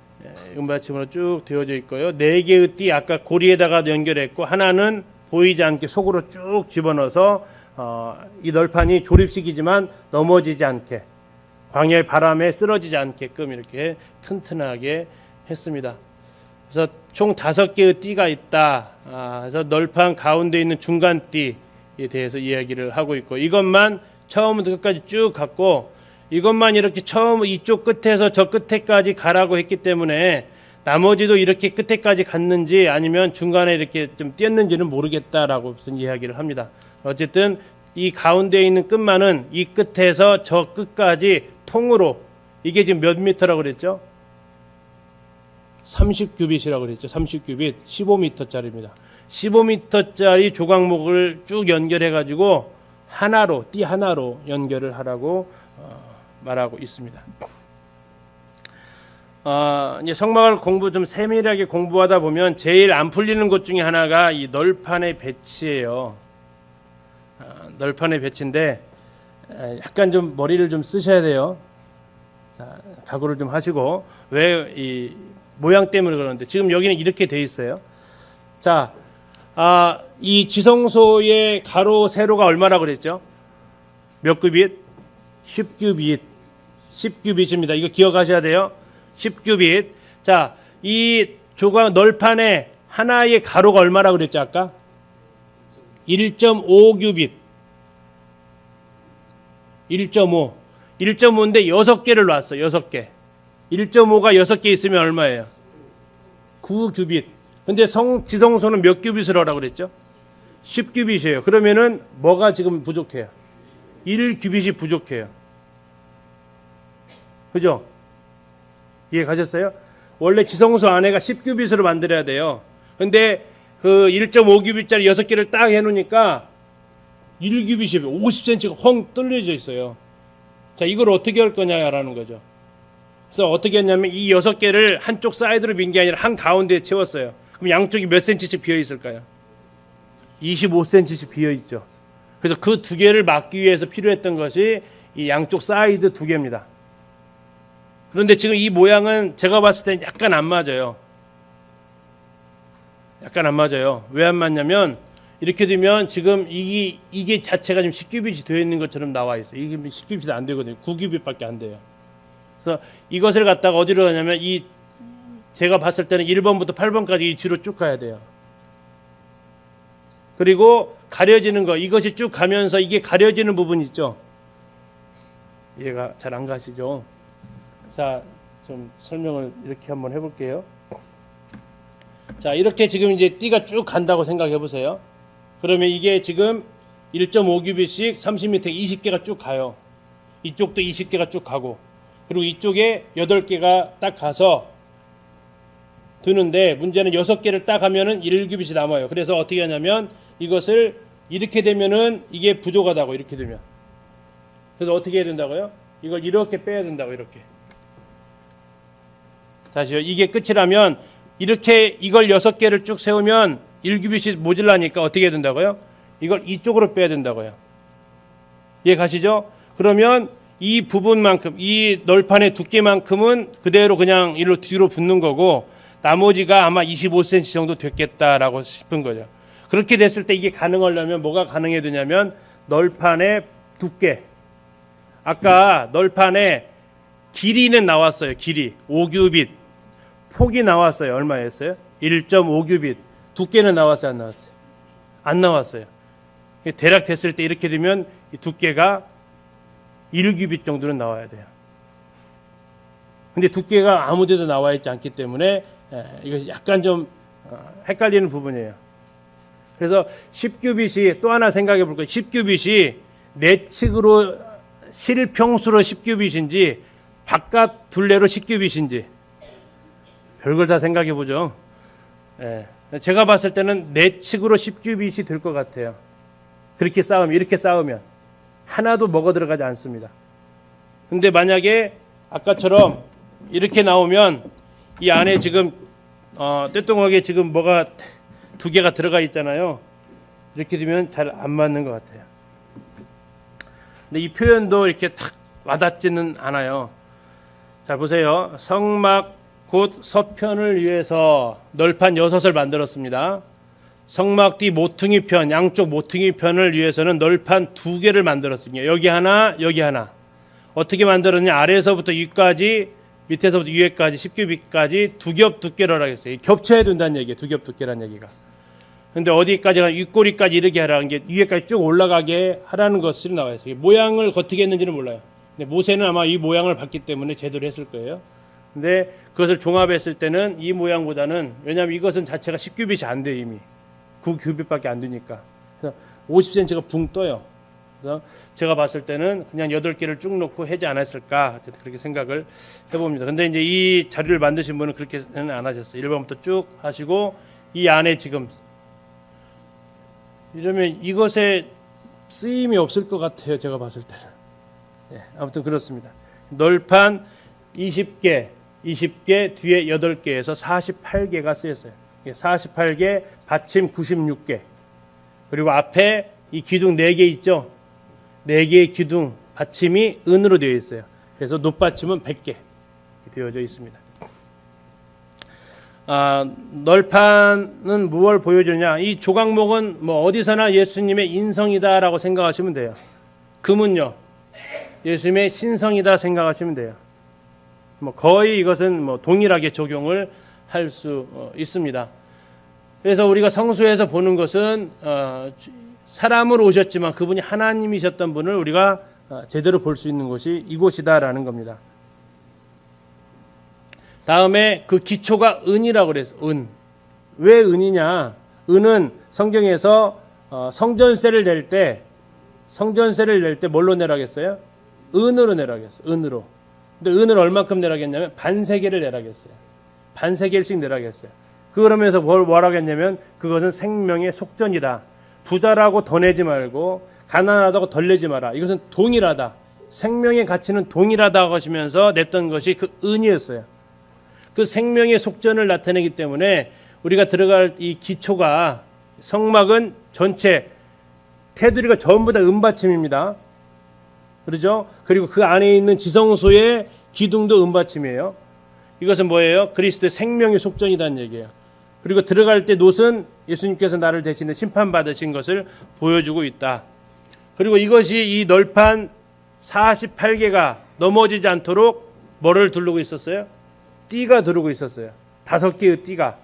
S1: 은받침으로 쭉 되어져 있고요. 4개의 띠 아까 고리에다가 연결했고, 하나는 보이지 않게 속으로 쭉 집어넣어서 이 널판이 조립식이지만 넘어지지 않게, 광야의 바람에 쓰러지지 않게끔 이렇게 튼튼하게 했습니다. 그래서 총 5개의 띠가 있다. 그래서 널판 가운데 있는 중간 띠에 대해서 이야기를 하고 있고, 이것만 처음부터 끝까지 쭉 갔고, 이것만 이렇게 처음 이쪽 끝에서 저 끝에까지 가라고 했기 때문에 나머지도 이렇게 끝에까지 갔는지 아니면 중간에 이렇게 좀 띄었는지는 모르겠다라고 무슨 이야기를 합니다. 어쨌든 이 가운데 있는 끝만은 이 끝에서 저 끝까지 통으로, 이게 지금 몇 미터라고 그랬죠? 30규빗이라고 그랬죠. 30규빗 15m짜리입니다. 15m짜리 조각목을 쭉 연결해 가지고 하나로, 띠 하나로 연결을 하라고 말하고 있습니다. 이제 성막을 좀 세밀하게 공부하다 보면 제일 안 풀리는 것 중에 하나가 이 널판의 배치예요. 널판의 배치인데 약간 좀 머리를 좀 쓰셔야 돼요. 자, 각오를 좀 하시고, 왜 이 모양 때문에 그러는데 지금 여기는 이렇게 돼 있어요. 자, 이 지성소의 가로 세로가 얼마나 그랬죠? 몇 규빗? 10규빗. 10규빗입니다. 이거 기억하셔야 돼요. 10규빗. 자, 이 조각 널판에 하나의 가로가 얼마나 그랬죠, 아까? 1.5규빗. 1.5. 1.5인데 6개를 놨어. 6개. 1.5가 6개 있으면 얼마예요? 9규빗. 근데 지성소는 몇 규빗을 하라고 그랬죠? 10규빗이에요. 그러면은 뭐가 지금 부족해요? 1규빗이 부족해요. 그죠? 이해 가셨어요? 원래 지성소 안에가 10규빗으로 만들어야 돼요. 근데 그 1.5규빗짜리 6개를 딱 해놓으니까 1규빗이 50cm가 헝 뚫려져 있어요. 자, 이걸 어떻게 할 거냐라는 거죠. 그래서 어떻게 했냐면 이 6개를 한쪽 사이드로 민 게 아니라 한 가운데에 채웠어요. 그럼 양쪽이 몇 cm씩 비어 있을까요? 25cm씩 비어 있죠. 그래서 그 2개를 막기 위해서 필요했던 것이 이 양쪽 사이드 2개입니다. 그런데 지금 이 모양은 제가 봤을 때는 약간 안 맞아요. 약간 안 맞아요. 왜 안 맞냐면 이렇게 되면 지금 이게 자체가 지금 10규빗이 되어 있는 것처럼 나와 있어요. 이게 10규빗이 안 되거든요. 9규빗밖에 안 돼요. 그래서 이것을 갖다가 어디로 가냐면 제가 봤을 때는 1번부터 8번까지 이 뒤로 쭉 가야 돼요. 그리고 가려지는 거, 이것이 쭉 가면서 이게 가려지는 부분 있죠. 이해가 잘 안 가시죠? 자, 좀 설명을 이렇게 한번 해볼게요. 자, 이렇게 지금 이제 띠가 쭉 간다고 생각해 보세요. 그러면 이게 지금 1.5규빗씩 30m 20개가 쭉 가요. 이쪽도 20개가 쭉 가고, 그리고 이쪽에 8개가 딱 가서 드는데, 문제는 6개를 딱 하면은 1규빗이 남아요. 그래서 어떻게 하냐면 이것을 이렇게 되면은 이게 부족하다고, 이렇게 되면. 그래서 어떻게 해야 된다고요? 이걸 이렇게 빼야 된다고, 이렇게. 다시요. 이게 끝이라면 이렇게 이걸 6개를 쭉 세우면 1규빗이 모질라니까 어떻게 해야 된다고요? 이걸 이쪽으로 빼야 된다고요. 이해 가시죠? 그러면 이 부분만큼, 이 널판의 두께만큼은 그대로 그냥 이로 뒤로 붙는 거고, 나머지가 아마 25cm 정도 됐겠다라고 싶은 거죠. 그렇게 됐을 때 이게 가능하려면 뭐가 가능해야 되냐면 널판의 두께. 아까 널판의 길이는 나왔어요. 길이 5규빗. 폭이 나왔어요. 얼마였어요? 1.5규빗. 두께는 나왔어요? 안 나왔어요? 안 나왔어요. 대략 됐을 때 이렇게 되면 이 두께가 1규빗 정도는 나와야 돼요. 근데 두께가 아무 데도 나와 있지 않기 때문에 이것이 약간 좀 헷갈리는 부분이에요. 그래서 10규빗이 또 하나 생각해 볼 거예요. 10규빗이 내측으로 실평수로 10규빗인지 바깥 둘레로 10규빗인지 별걸 다 생각해 보죠. 제가 봤을 때는 내측으로 10규빗이 될 것 같아요. 그렇게 싸우면, 이렇게 싸우면 하나도 먹어 들어가지 않습니다. 근데 만약에 아까처럼 이렇게 나오면 이 안에 지금 떼똥하게 지금 뭐가 두 개가 들어가 있잖아요. 이렇게 되면 잘 안 맞는 것 같아요. 근데 이 표현도 이렇게 탁 와닿지는 않아요. 자, 보세요. 성막 곧 서편을 위해서 널판 6을 만들었습니다. 성막 뒤 모퉁이 편, 양쪽 모퉁이 편을 위해서는 널판 2개를 만들었습니다. 여기 하나, 여기 하나. 어떻게 만들었냐? 아래에서부터 위까지, 밑에서부터 위에까지 10규빗까지 두 겹 두께를 하겠어요. 겹쳐야 된다는 얘기예요. 두 겹 두께라는 얘기가. 근데 어디까지 가 윗꼬리까지 이르게 하라는 게 위에까지 쭉 올라가게 하라는 것이 나와 있어요. 모양을 어떻게 했는지는 몰라요. 근데 모세는 아마 이 모양을 봤기 때문에 제대로 했을 거예요. 근데 그것을 종합했을 때는 이 모양보다는, 왜냐하면 이것은 자체가 10규빗이 안 돼 이미 9규빗밖에 안 되니까. 그래서 50cm가 붕 떠요. 그래서 제가 봤을 때는 그냥 8개를 쭉 놓고 하지 않았을까 그렇게 생각을 해봅니다. 근데 이제 이 자료를 만드신 분은 그렇게는 안 하셨어요. 1번부터 쭉 하시고 이 안에 지금 이러면 이것에 쓰임이 없을 것 같아요. 제가 봤을 때는. 예, 아무튼 그렇습니다. 널판 20개 뒤에 8개에서 48개가 쓰였어요. 48개, 받침 96개. 그리고 앞에 이 기둥 4개 있죠. 4개의 기둥 받침이 은으로 되어 있어요. 그래서 놋받침은 100개 되어져 있습니다. 널판은 무엇을 보여주냐? 이 조각목은 뭐 어디서나 예수님의 인성이다라고 생각하시면 돼요. 금은요, 예수님의 신성이다 생각하시면 돼요. 뭐 거의 이것은 뭐 동일하게 적용을 할 수 있습니다. 그래서 우리가 성소에서 보는 것은 사람으로 오셨지만 그분이 하나님이셨던 분을 우리가 제대로 볼 수 있는 곳이 이곳이다라는 겁니다. 다음에 그 기초가 은이라고 그랬어. 은. 왜 은이냐? 은은 성경에서 성전세를 낼 때 뭘로 내라겠어요? 은으로 내라겠어요. 은으로. 근데 은을 얼마큼 내라겠냐면 반세겔을 내라겠어요. 반세겔씩 내라겠어요. 그러면서 뭐라고 했냐면 그것은 생명의 속전이다. 부자라고 더 내지 말고 가난하다고 덜 내지 마라. 이것은 동일하다. 생명의 가치는 동일하다고 하시면서 냈던 것이 그 은이었어요. 그 생명의 속전을 나타내기 때문에 우리가 들어갈 이 기초가, 성막은 전체 테두리가 전부 다 은받침입니다. 그렇죠? 그리고 그 안에 있는 지성소의 기둥도 은받침이에요. 이것은 뭐예요? 그리스도의 생명의 속전이라는 얘기예요. 그리고 들어갈 때 놋은 예수님께서 나를 대신해 심판받으신 것을 보여주고 있다. 그리고 이것이 이 널판 48개가 넘어지지 않도록 뭐를 두르고 있었어요? 띠가 두르고 있었어요. 5개의 띠가.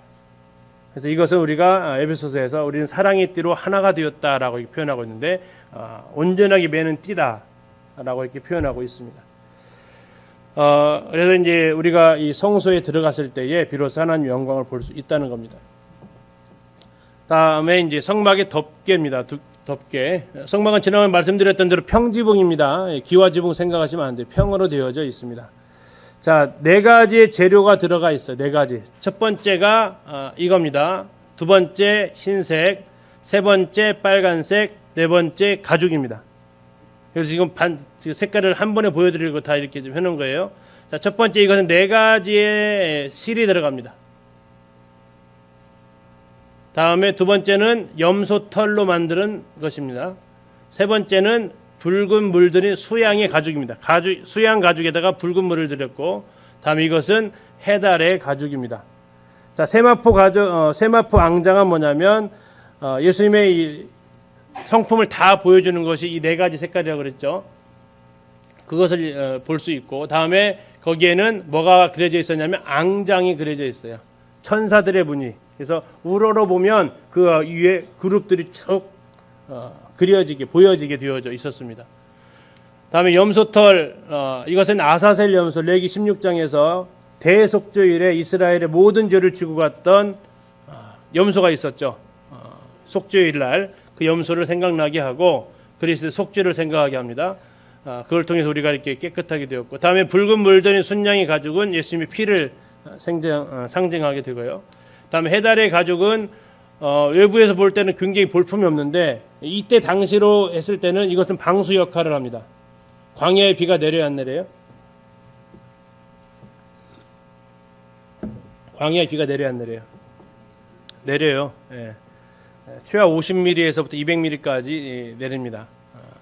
S1: 그래서 이것은 우리가 에베소서에서 우리는 사랑의 띠로 하나가 되었다라고 표현하고 있는데 온전하게 매는 띠다라고 이렇게 표현하고 있습니다. 그래서 이제 우리가 이 성소에 들어갔을 때에 비로소 하나님 영광을 볼 수 있다는 겁니다. 다음에 이제 성막의 덮개입니다. 덮개. 성막은 지난번에 말씀드렸던 대로 평지붕입니다. 기와지붕 생각하시면 안 돼요. 평으로 되어져 있습니다. 자, 4가지의 재료가 들어가 있어요. 4가지. 첫 번째가 이겁니다. 두 번째 흰색, 세 번째 빨간색, 네 번째 가죽입니다. 그래서 지금 색깔을 한 번에 보여드리고 다 이렇게 좀 해놓은 거예요. 자, 첫 번째 이것은 4가지의 실이 들어갑니다. 다음에 두 번째는 염소털로 만드는 것입니다. 세 번째는 붉은 물들인 수양의 가죽입니다. 수양 가죽에다가 붉은 물을 들였고, 다음에 이것은 해달의 가죽입니다. 자, 세마포 앙장은 뭐냐면 예수님의 이 성품을 다 보여주는 것이 이 4가지 색깔이라고 그랬죠. 그것을 볼 수 있고, 다음에 거기에는 뭐가 그려져 있었냐면 앙장이 그려져 있어요. 천사들의 무늬. 그래서 우러러 보면 그 위에 그룹들이 쭉 보여지게 되어져 있었습니다. 다음에 염소털, 이것은 아사셀 염소, 레기 16장에서 대속죄일에 이스라엘의 모든 죄를 지고 갔던 염소가 있었죠. 속죄일 날 그 염소를 생각나게 하고 그리스도의 속죄를 생각하게 합니다. 그걸 통해서 우리가 이렇게 깨끗하게 되었고, 다음에 붉은 물들인 순양의 가죽은 예수님의 피를 상징하게 되고요. 다음에 해달의 가죽은 외부에서 볼 때는 굉장히 볼품이 없는데 이때 당시로 했을 때는 이것은 방수 역할을 합니다. 광야의 비가 내려야 안 내려요? 광야에 비가 내려야 안 내려요? 내려요. 예. 최하 50mm에서부터 200mm까지 내립니다.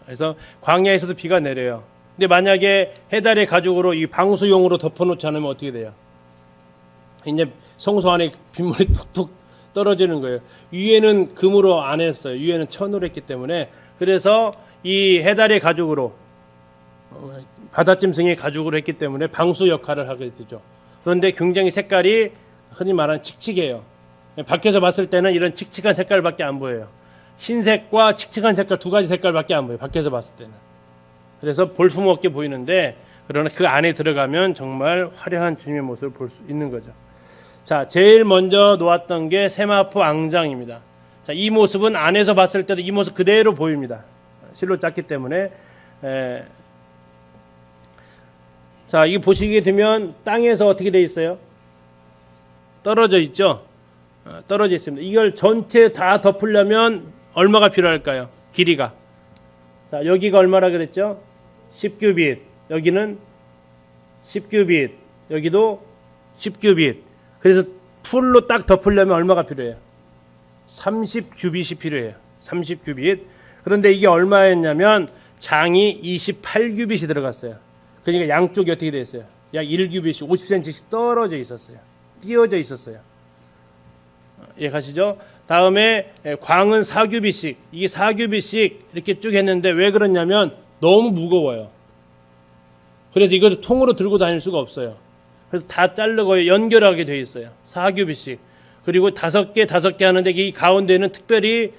S1: 그래서 광야에서도 비가 내려요. 근데 만약에 해달의 가죽으로 이 방수용으로 덮어놓지 않으면 어떻게 돼요? 이제 성소 안에 빗물이 툭툭 떨어지는 거예요. 위에는 금으로 안 했어요. 위에는 천으로 했기 때문에. 그래서 이 해달의 가죽으로 바닷짐승의 가죽으로 했기 때문에 방수 역할을 하게 되죠. 그런데 굉장히 색깔이 흔히 말하는 칙칙해요. 밖에서 봤을 때는 이런 칙칙한 색깔밖에 안 보여요. 흰색과 칙칙한 색깔 두 가지 색깔밖에 안 보여요. 밖에서 봤을 때는. 그래서 볼품없게 보이는데 그러나 그 안에 들어가면 정말 화려한 주님의 모습을 볼 수 있는 거죠. 자, 제일 먼저 놓았던 게 세마포 앙장입니다. 자, 이 모습은 안에서 봤을 때도 이 모습 그대로 보입니다. 실로 짰기 때문에. 자, 이거 보시게 되면 땅에서 어떻게 돼 있어요? 떨어져 있죠? 떨어져 있습니다. 이걸 전체 다 덮으려면 얼마가 필요할까요? 길이가. 자, 여기가 얼마라 그랬죠? 10규빗. 여기는 10규빗. 여기도 10규빗. 그래서 풀로 딱 덮으려면 얼마가 필요해요? 30규빗이 필요해요. 30규빗. 그런데 이게 얼마였냐면 장이 28규빗이 들어갔어요. 그러니까 양쪽이 어떻게 되어 있어요? 약 1규빗이 50cm씩 떨어져 있었어요. 띄어져 있었어요. 이해가시죠? 다음에 광은 4규빗씩, 이게 4규빗씩 이렇게 쭉 했는데 왜 그러냐면 너무 무거워요. 그래서 이것을 통으로 들고 다닐 수가 없어요. 그래서 다 자르고 연결하게 되어 있어요. 4규빗씩. 그리고 5개 하는데 이 가운데는 특별히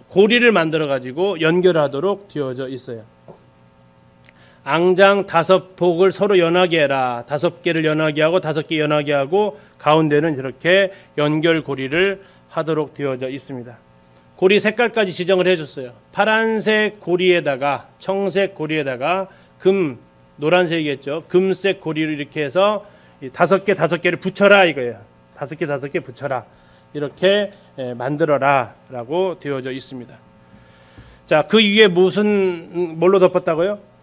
S1: 고리를 만들어 가지고 연결하도록 되어져 있어요. 앙장 5폭을 서로 연하게 해라. 5개를 연하게 하고 5개 연하게 하고 가운데는 이렇게 연결 고리를 하도록 되어져 있습니다. 고리 색깔까지 지정을 해줬어요. 파란색 고리에다가 청색 고리에다가 금, 노란색이겠죠. 금색 고리를 이렇게 해서 5개를 붙여라 이거예요. 5개 붙여라. 이렇게 만들어라 라고 되어져 있습니다. 자, 그 위에 뭘로 덮었다고요?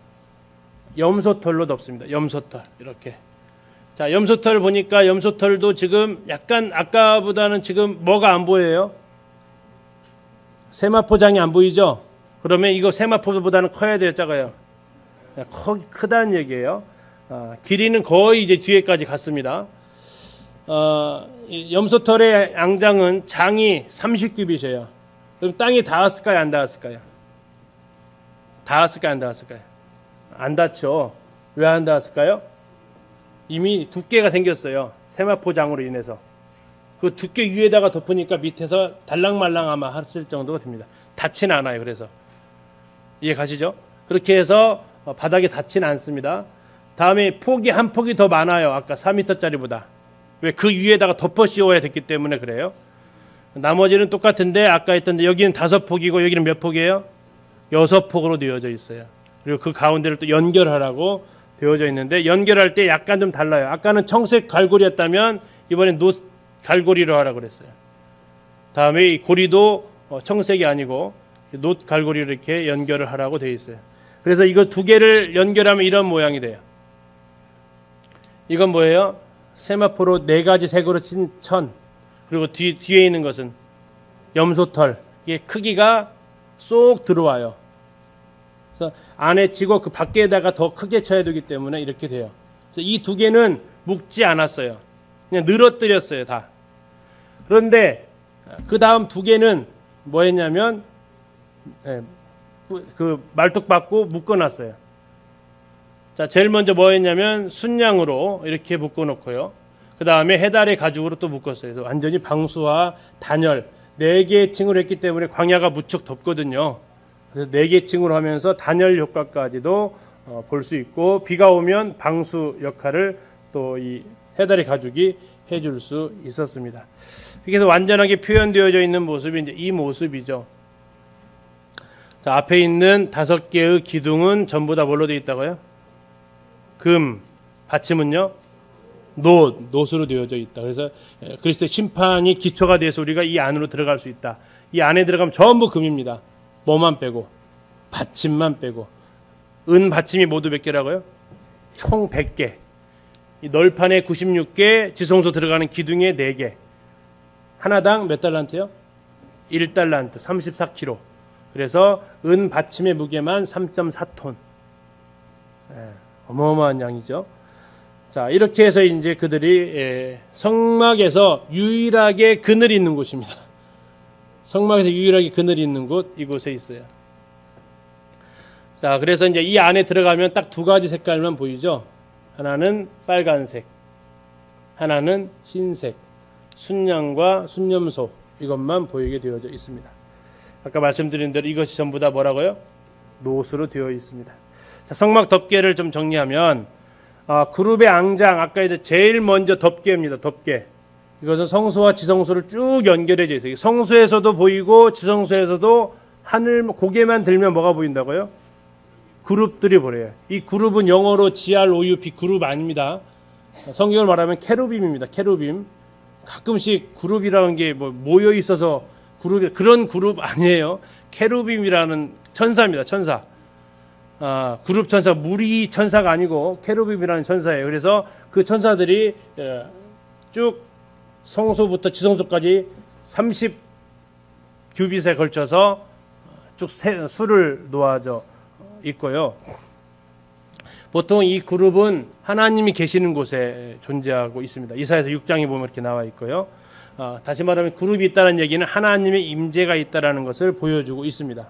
S1: 염소털로 덮습니다. 염소털 이렇게. 자, 염소털 보니까 염소털도 지금 약간 아까보다는 지금 뭐가 안 보여요? 세마포장이 안 보이죠? 그러면 이거 세마포보다는 커야 돼요, 작아요? 크다는 얘기예요. 길이는 거의 이제 뒤에까지 갔습니다. 염소털의 앙장은 장이 30규빗이에요. 그럼 땅에 닿았을까요, 안 닿았을까요? 닿았을까요, 안 닿았을까요? 안 닿죠. 왜 안 닿았을까요? 이미 두께가 생겼어요. 세마포장으로 인해서. 그 두께 위에다가 덮으니까 밑에서 달랑말랑 아마 했을 정도가 됩니다. 닿진 않아요. 그래서 이해 가시죠? 그렇게 해서 바닥에 닿진 않습니다. 다음에 폭이 한 폭이 더 많아요. 아까 4m짜리보다. 왜? 그 위에다가 덮어 씌워야 됐기 때문에 그래요. 나머지는 똑같은데 아까 했던데 여기는 5폭이고 여기는 몇 폭이에요? 6폭으로 되어져 있어요. 그리고 그 가운데를 또 연결하라고 되어져 있는데 연결할 때 약간 좀 달라요. 아까는 청색 갈고리였다면 이번엔 노 갈고리로 하라고 그랬어요. 다음에 이 고리도 청색이 아니고 노 갈고리로 이렇게 연결을 하라고 되어 있어요. 그래서 이거 두 개를 연결하면 이런 모양이 돼요. 이건 뭐예요? 세마포로 4가지 색으로 친 천. 그리고 뒤에 있는 것은 염소털. 이게 크기가 쏙 들어와요. 그래서 안에 치고 그 밖에다가 더 크게 쳐야 되기 때문에 이렇게 돼요. 이 두 개는 묶지 않았어요. 그냥 늘어뜨렸어요, 다. 그런데 그 다음 2개는 뭐 했냐면 그 말뚝 받고 묶어놨어요. 자, 제일 먼저 뭐 했냐면 순양으로 이렇게 묶어놓고요. 그 다음에 해달의 가죽으로 또 묶었어요. 그래서 완전히 방수와 단열 4개의 층으로 했기 때문에 광야가 무척 덥거든요. 그래서 4개 층으로 하면서 단열 효과까지도 볼 수 있고 비가 오면 방수 역할을 또 이 해달의 가죽이 해줄 수 있었습니다. 그래서 완전하게 표현되어져 있는 모습이 이제 이 모습이죠. 자, 앞에 있는 5개의 기둥은 전부 다 뭘로 되어 있다고요? 금, 받침은요? 노트로 되어져 있다. 그래서 그리스도의 심판이 기초가 돼서 우리가 이 안으로 들어갈 수 있다. 이 안에 들어가면 전부 금입니다. 뭐만 빼고, 받침만 빼고. 은 받침이 모두 몇 개라고요? 총 100개. 이 널판에 96개, 지성소 들어가는 기둥에 4개. 하나당 몇 달란트요? 1달란트, 34kg. 그래서 은 받침의 무게만 3.4톤. 어마어마한 양이죠. 자, 이렇게 해서 이제 그들이 성막에서 유일하게 그늘이 있는 곳입니다. 성막에서 유일하게 그늘이 있는 곳, 이곳에 있어요. 자, 그래서 이제 이 안에 들어가면 딱 2가지 색깔만 보이죠. 하나는 빨간색, 하나는 흰색. 순양과 순념소, 이것만 보이게 되어져 있습니다. 아까 말씀드린 대로 이것이 전부 다 뭐라고요? 노수로 되어 있습니다. 자, 성막 덮개를 좀 정리하면 그룹의 앙장, 아까 이제 제일 먼저 덮개입니다. 덮개. 이것은 성소와 지성소를 쭉 연결해져 있어요. 성소에서도 보이고 지성소에서도 하늘 고개만 들면 뭐가 보인다고요? 그룹들이 보여요. 이 그룹은 영어로 GROUP 그룹 아닙니다. 성경을 말하면 케루빔입니다. 케루빔. 가끔씩 그룹이라는 게 뭐 모여 있어서 그룹, 그런 그룹 아니에요. 케루빔이라는 천사입니다. 천사. 그룹 천사, 무리 천사가 아니고 케루빔이라는 천사예요. 그래서 그 천사들이 쭉 성소부터 지성소까지 30규빗에 걸쳐서 쭉 수를 놓아져 있고요. 보통 이 그룹은 하나님이 계시는 곳에 존재하고 있습니다. 이사야서 6장에 보면 이렇게 나와 있고요. 다시 말하면 그룹이 있다는 얘기는 하나님의 임재가 있다는 것을 보여주고 있습니다.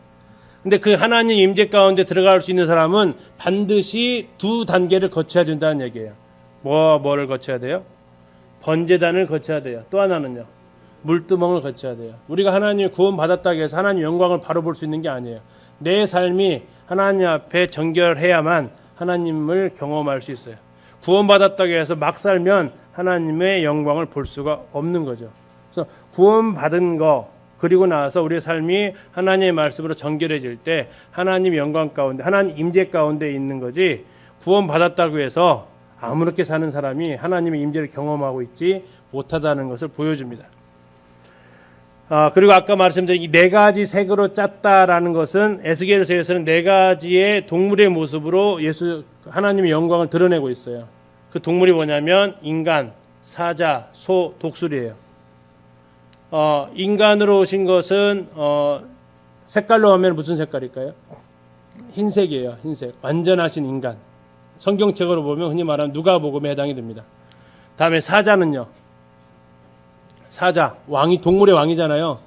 S1: 근데 그 하나님 임재 가운데 들어갈 수 있는 사람은 반드시 2단계를 거쳐야 된다는 얘기예요. 뭐를 거쳐야 돼요? 번제단을 거쳐야 돼요. 또 하나는요, 물두멍을 거쳐야 돼요. 우리가 하나님 구원 받았다고 해서 하나님 영광을 바로 볼 수 있는 게 아니에요. 내 삶이 하나님 앞에 정결해야만 하나님을 경험할 수 있어요. 구원 받았다고 해서 막 살면 하나님의 영광을 볼 수가 없는 거죠. 그래서 구원 받은 거, 그리고 나서 우리의 삶이 하나님의 말씀으로 정결해질 때 하나님 영광 가운데, 하나님 임재 가운데 있는 거지, 구원 받았다고 해서 아무렇게 사는 사람이 하나님의 임재를 경험하고 있지 못하다는 것을 보여줍니다. 그리고 아까 말씀드린 이 4가지 색으로 짰다라는 것은 에스겔서에서는 4가지의 동물의 모습으로 하나님의 영광을 드러내고 있어요. 그 동물이 뭐냐면 인간, 사자, 소, 독수리예요. 인간으로 오신 것은 색깔로 하면 무슨 색깔일까요? 흰색이에요. 흰색. 완전하신 인간. 성경책으로 보면 흔히 말하는 누가복음에 해당이 됩니다. 다음에 사자는요. 사자, 왕이 동물의 왕이잖아요.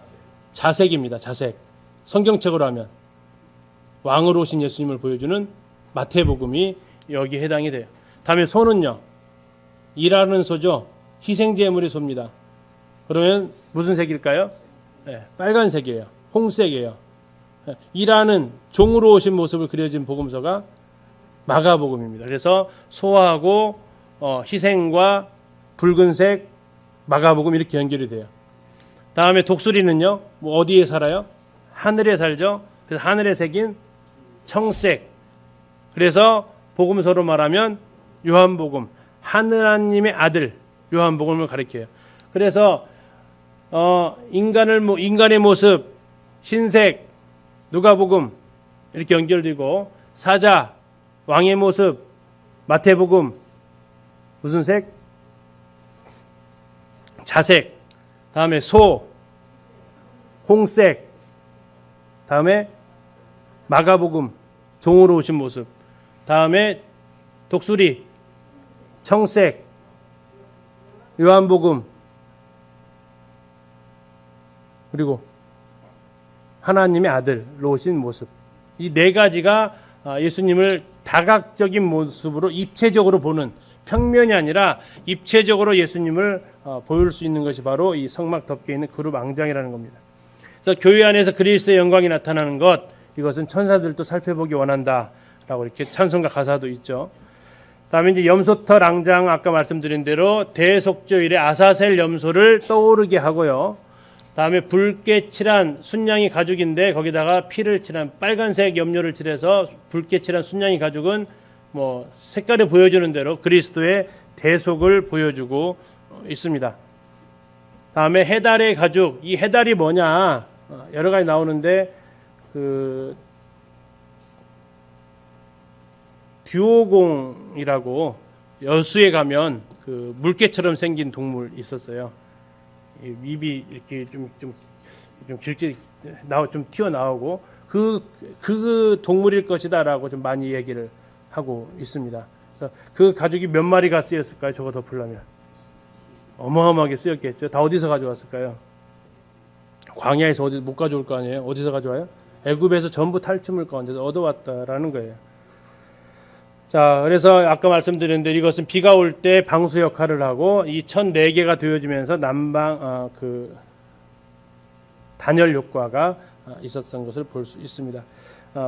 S1: 자색입니다. 자색. 성경책으로 하면 왕으로 오신 예수님을 보여주는 마태복음이 여기 해당이 돼요. 다음에 소는요. 일하는 소죠. 희생제물의 소입니다. 그러면 무슨 색일까요? 빨간색이에요. 홍색이에요. 일하는 종으로 오신 모습을 그려진 복음서가 마가복음입니다. 그래서 소하고 희생과 붉은색 마가복음 이렇게 연결이 돼요. 다음에 독수리는요. 뭐 어디에 살아요? 하늘에 살죠. 그래서 하늘의 색인 청색. 그래서 복음서로 말하면 요한복음, 하느님의 아들 요한복음을 가리켜요. 그래서 인간의 모습 흰색 누가복음 이렇게 연결되고, 사자 왕의 모습 마태복음 무슨 색? 자색. 다음에 소 홍색. 다음에 마가복음 종으로 오신 모습. 다음에 독수리 청색. 요한복음 그리고 하나님의 아들로 오신 모습. 이 4가지가 예수님을 다각적인 모습으로 입체적으로 보는, 평면이 아니라 입체적으로 예수님을 보일 수 있는 것이 바로 이 성막 덮개 있는 그룹 앙장이라는 겁니다. 그래서 교회 안에서 그리스도의 영광이 나타나는 것, 이것은 천사들도 살펴보기 원한다라고 이렇게 찬송가 가사도 있죠. 다음에 이제 염소털 앙장, 아까 말씀드린 대로 대속죄일에 아사셀 염소를 떠오르게 하고요. 다음에 붉게 칠한 순양이 가죽인데 거기다가 피를 칠한 빨간색 염료를 칠해서 붉게 칠한 순양이 가죽은 뭐 색깔을 보여주는 대로 그리스도의 대속을 보여주고 있습니다. 다음에 해달의 가죽, 이 해달이 뭐냐 여러 가지 나오는데 듀오공이라고 여수에 가면 그 물개처럼 생긴 동물 있었어요. 입이 이렇게 좀 길게 좀 튀어나오고 그 동물일 것이다라고 좀 많이 얘기를 하고 있습니다. 그래서 그 가죽이 몇 마리가 쓰였을까요? 저거 덮으려면 어마어마하게 쓰였겠죠. 다 어디서 가져왔을까요? 광야에서 어디 못 가져올 거 아니에요? 어디서 가져와요? 애굽에서 전부 탈취물 가운데서 얻어왔다라는 거예요. 자, 그래서 아까 말씀드렸는데 이것은 비가 올 때 방수 역할을 하고 이 1004개가 되어지면서 난방 단열 효과가 있었던 것을 볼 수 있습니다.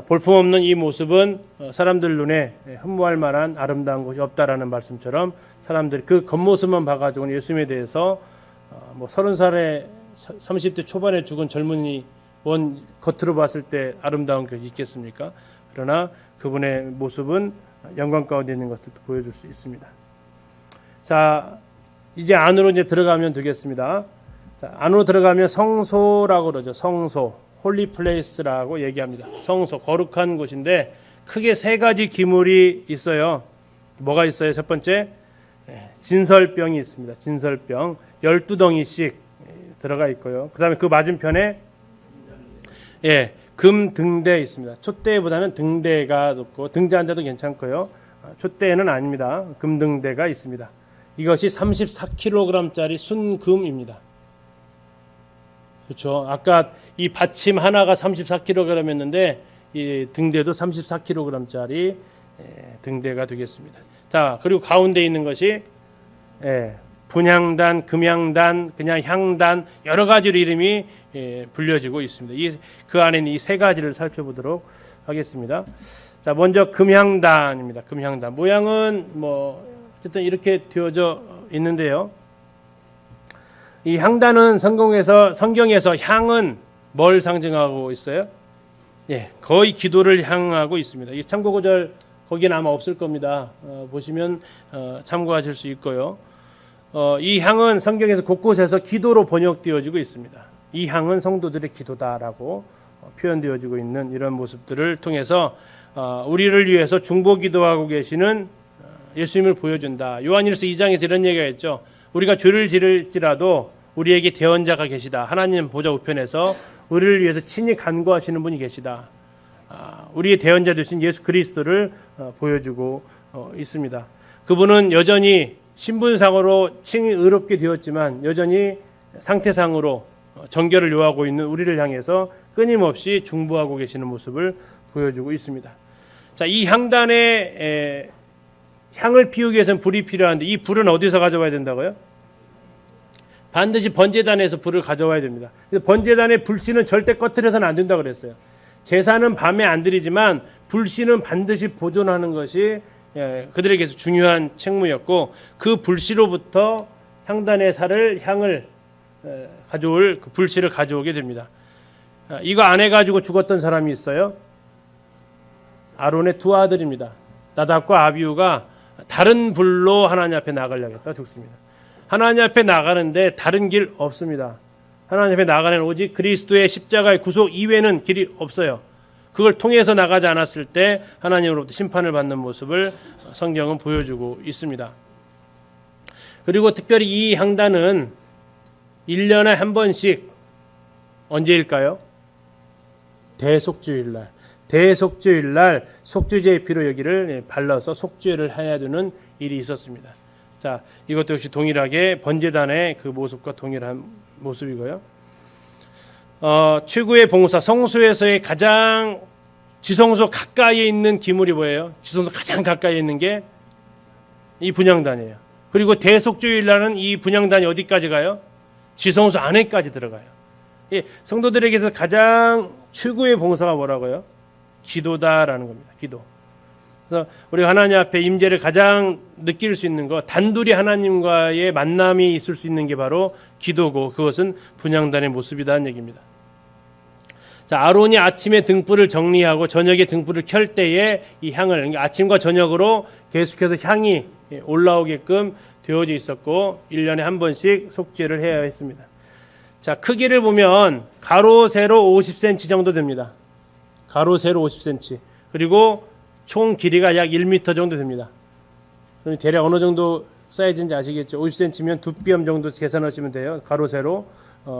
S1: 볼품없는 이 모습은 사람들 눈에 흠모할 만한 아름다운 곳이 없다라는 말씀처럼 사람들이 그 겉모습만 봐가지고 예수님에 대해서 뭐 30살에 30대 초반에 죽은 젊은이 겉으로 봤을 때 아름다운 것이 있겠습니까? 그러나 그분의 모습은 영광 가운데 있는 것을 보여줄 수 있습니다. 자, 이제 안으로 이제 들어가면 되겠습니다. 자, 안으로 들어가면 성소라고 그러죠. 성소, 홀리 플레이스라고 얘기합니다. 성소, 거룩한 곳인데 크게 세 가지 기물이 있어요. 뭐가 있어요? 첫 번째, 진설병이 있습니다. 진설병 12덩이씩 들어가 있고요. 그 다음에 그 맞은편에 금 등대 있습니다. 촛대보다는 등대가 높고 등잔대도 괜찮고요. 촛대는 아닙니다. 금 등대가 있습니다. 이것이 34kg짜리 순금입니다. 그렇죠. 아까 이 받침 하나가 34kg이었는데 이 등대도 34kg짜리 등대가 되겠습니다. 자, 그리고 가운데 있는 것이 분향단, 금향단, 그냥 향단 여러 가지로 이름이 불려지고 있습니다. 그 안에는 이 세 가지를 살펴보도록 하겠습니다. 자, 먼저 금향단입니다. 금향단 모양은 뭐 어쨌든 이렇게 되어져 있는데요. 이 향단은 성경에서 향은 뭘 상징하고 있어요? 거의 기도를 향하고 있습니다. 이 참고 구절 거기는 아마 없을 겁니다. 보시면 참고하실 수 있고요. 이 향은 성경에서 곳곳에서 기도로 번역되어지고 있습니다. 이 향은 성도들의 기도다라고 표현되어지고 있는 이런 모습들을 통해서 우리를 위해서 중보기도하고 계시는 예수님을 보여준다. 요한일서 2장에서 이런 얘기가 있죠. 우리가 죄를 지을지라도 우리에게 대언자가 계시다. 하나님 보좌 우편에서 우리를 위해서 친히 간구하시는 분이 계시다. 우리의 대언자 되신 예수 그리스도를 보여주고 있습니다. 그분은 여전히 신분상으로 칭히 의롭게 되었지만 여전히 상태상으로 정결을 요하고 있는 우리를 향해서 끊임없이 중보하고 계시는 모습을 보여주고 있습니다. 자, 이 향단에 향을 피우기 위해서는 불이 필요한데 이 불은 어디서 가져와야 된다고요? 반드시 번제단에서 불을 가져와야 됩니다. 번제단의 불씨는 절대 꺼트려서는 안 된다고 그랬어요. 제사는 밤에 안 드리지만 불씨는 반드시 보존하는 것이 그들에게서 중요한 책무였고 그 불씨로부터 향단의 향을 가져올 그 불씨를 가져오게 됩니다. 이거 안 해가지고 죽었던 사람이 있어요. 아론의 두 아들입니다. 나답과 아비후가 다른 불로 하나님 앞에 나가려고 했다 죽습니다. 하나님 앞에 나가는데 다른 길 없습니다. 하나님 앞에 나가는 오직 그리스도의 십자가의 구속 이외에는 길이 없어요. 그걸 통해서 나가지 않았을 때 하나님으로부터 심판을 받는 모습을 성경은 보여주고 있습니다. 그리고 특별히 이 향단은 1년에 한 번씩 언제일까요? 대속주일날. 대속주일날 속죄제의 피로 여기를 발라서 속죄를 해야 되는 일이 있었습니다. 자, 이것도 역시 동일하게 번제단의 그 모습과 동일한 모습이고요. 최고의 봉사, 성소에서의 가장 지성소 가까이에 있는 기물이 뭐예요? 지성소 가장 가까이에 있는 게 이 분향단이에요. 그리고 대속주일날은 이 분향단이 어디까지 가요? 지성소 안에까지 들어가요. 성도들에게서 가장 최고의 봉사가 뭐라고요? 기도다라는 겁니다. 기도. 그래서 우리가 하나님 앞에 임재를 가장 느낄 수 있는 것, 단둘이 하나님과의 만남이 있을 수 있는 게 바로 기도고 그것은 분향단의 모습이라는 얘기입니다. 자, 아론이 아침에 등불을 정리하고 저녁에 등불을 켤 때에 이 향을 그러니까 아침과 저녁으로 계속해서 향이 올라오게끔 되어져 있었고 1년에 한 번씩 속죄를 해야 했습니다. 자, 크기를 보면 가로 세로 50cm 정도 됩니다. 가로 세로 50cm. 그리고 총 길이가 약 1m 정도 됩니다. 그럼 대략 어느 정도 사이즈인지 아시겠죠? 50cm면 2뼘 정도 계산하시면 돼요. 가로 세로.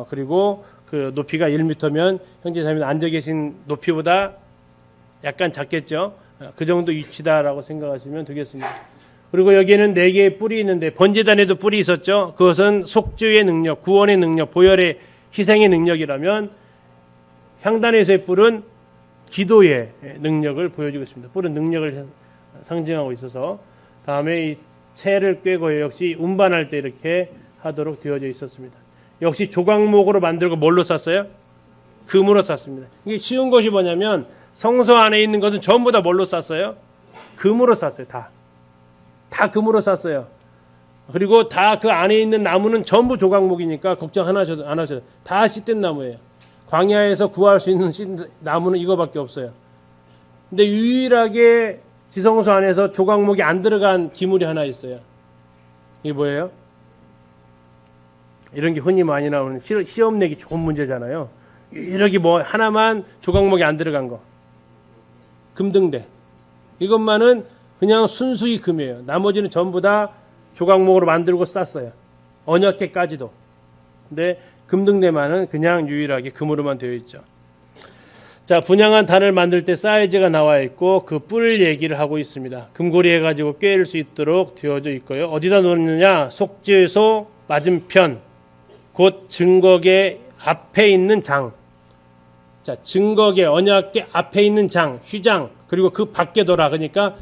S1: 그리고 그 높이가 1m면 형제 자매는 앉아 계신 높이보다 약간 작겠죠? 그 정도 위치다라고 생각하시면 되겠습니다. 그리고 여기에는 4개의 뿔이 있는데 번제단에도 뿔이 있었죠. 그것은 속죄의 능력, 구원의 능력, 보혈의 희생의 능력이라면 향단에서의 뿔은 기도의 능력을 보여주고 있습니다. 뿔은 능력을 상징하고 있어서 다음에 이 채를 꿰고 역시 운반할 때 이렇게 하도록 되어져 있었습니다. 역시 조각목으로 만들고 뭘로 쌌어요? 금으로 쌌습니다. 이게 쉬운 것이 뭐냐면 성소 안에 있는 것은 전부 다 뭘로 쌌어요? 금으로 쌌어요. 다 금으로 쌌어요. 그리고 다 그 안에 있는 나무는 전부 조각목이니까 걱정 안 하셔도 다 씨된 나무예요. 광야에서 구할 수 있는 나무는 이거밖에 없어요. 근데 유일하게 지성소 안에서 조각목이 안 들어간 기물이 하나 있어요. 이게 뭐예요? 이런 게 흔히 많이 나오는 시험 내기 좋은 문제잖아요. 유일하게 뭐 하나만 조각목이 안 들어간 거. 금등대. 이것만은 그냥 순수히 금이에요. 나머지는 전부 다 조각목으로 만들고 쌌어요. 언약궤까지도. 근데 금등대만은 그냥 유일하게 금으로만 되어 있죠. 자, 분향한 단을 만들 때 사이즈가 나와 있고 그 뿔 얘기를 하고 있습니다. 금고리 해가지고 꿰일 수 있도록 되어져 있고요. 어디다 놓느냐? 속죄소 맞은편, 곧 증거궤 앞에 있는 장. 자, 증거궤 언약궤 앞에 있는 장, 휘장, 그리고 그 밖에 둬라. 그러니까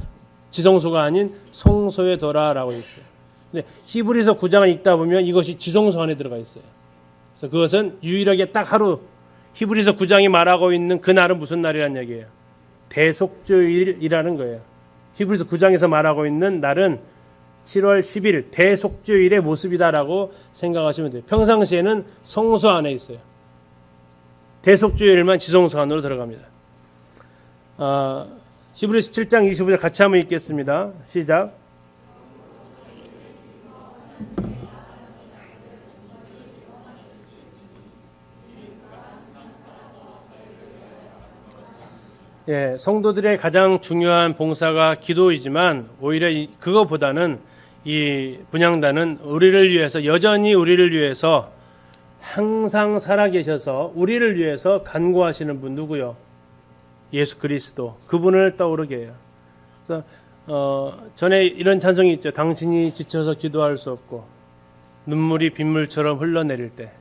S1: 지성소가 아닌 성소에 둬라라고 있어요. 근데 히브리서 9장을 읽다 보면 이것이 지성소 안에 들어가 있어요. 그래서 그것은 유일하게 딱 하루 히브리서 9장이 말하고 있는 그 날은 무슨 날이란 얘기예요? 대속죄일이라는 거예요. 히브리서 9장에서 말하고 있는 날은 7월 10일 대속죄일의 모습이다라고 생각하시면 돼요. 평상시에는 성소 안에 있어요. 대속죄일만 지성소 안으로 들어갑니다. 히브리서 7장 25절 같이 한번 읽겠습니다. 시작. 예, 성도들의 가장 중요한 봉사가 기도이지만 오히려 그거보다는 이 분향단은 우리를 위해서 여전히 우리를 위해서 항상 살아계셔서 우리를 위해서 간구하시는 분 누구요? 예수 그리스도. 그분을 떠오르게 해요. 그래서 전에 이런 찬송이 있죠. 당신이 지쳐서 기도할 수 없고 눈물이 빗물처럼 흘러내릴 때.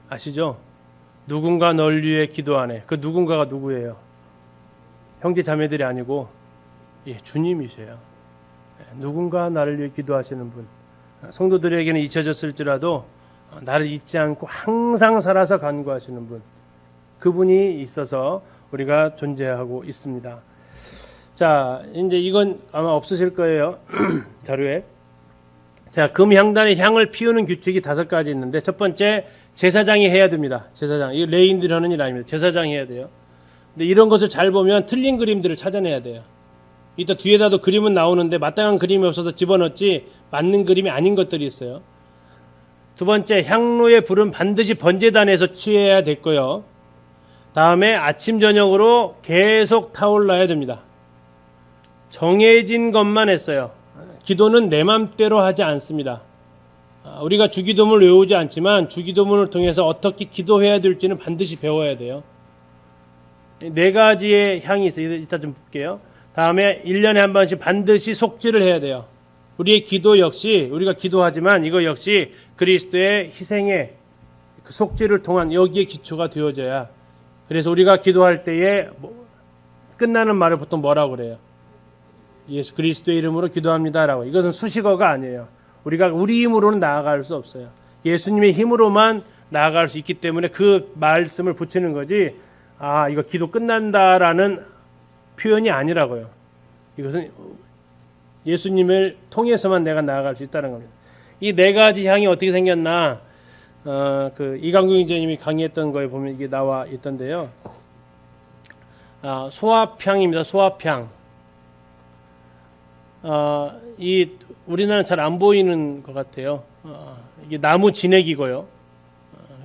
S1: 아시죠? 누군가 널 위해 기도하네. 그 누군가가 누구예요? 형제 자매들이 아니고 주님이세요. 누군가 나를 위해 기도하시는 분. 성도들에게는 잊혀졌을지라도 나를 잊지 않고 항상 살아서 간구하시는 분. 그분이 있어서 우리가 존재하고 있습니다. 자, 이제 이건 아마 없으실 거예요. 자료에. 자, 금향단의 향을 피우는 규칙이 5가지 있는데 첫 번째 제사장이 해야 됩니다. 제사장. 이 레인들이 하는 일 아닙니다. 제사장이 해야 돼요. 근데 이런 것을 잘 보면 틀린 그림들을 찾아내야 돼요. 이따 뒤에다도 그림은 나오는데 마땅한 그림이 없어서 집어넣지 맞는 그림이 아닌 것들이 있어요. 두 번째, 향로의 불은 반드시 번제단에서 취해야 됐고요. 다음에 아침 저녁으로 계속 타올라야 됩니다. 정해진 것만 했어요. 기도는 내 맘대로 하지 않습니다. 우리가 주기도문을 외우지 않지만 주기도문을 통해서 어떻게 기도해야 될지는 반드시 배워야 돼요. 4가지의 향이 있어요. 이따 좀 볼게요. 다음에 1년에 한 번씩 반드시 속죄를 해야 돼요. 우리의 기도 역시 우리가 기도하지만 이거 역시 그리스도의 희생의 그 속죄를 통한 여기에 기초가 되어져야. 그래서 우리가 기도할 때에 끝나는 말을 보통 뭐라고 그래요? 예수 그리스도의 이름으로 기도합니다라고. 이것은 수식어가 아니에요. 우리가 우리 힘으로는 나아갈 수 없어요. 예수님의 힘으로만 나아갈 수 있기 때문에 그 말씀을 붙이는 거지. 이거 기도 끝난다라는 표현이 아니라고요. 이것은 예수님을 통해서만 내가 나아갈 수 있다는 겁니다. 이 4가지 향이 어떻게 생겼나? 그 이강균 기자님이 강의했던 거에 보면 이게 나와 있던데요. 소합향입니다. 소합향. 이 우리나라는 잘 안 보이는 것 같아요. 이게 나무 진액이고요.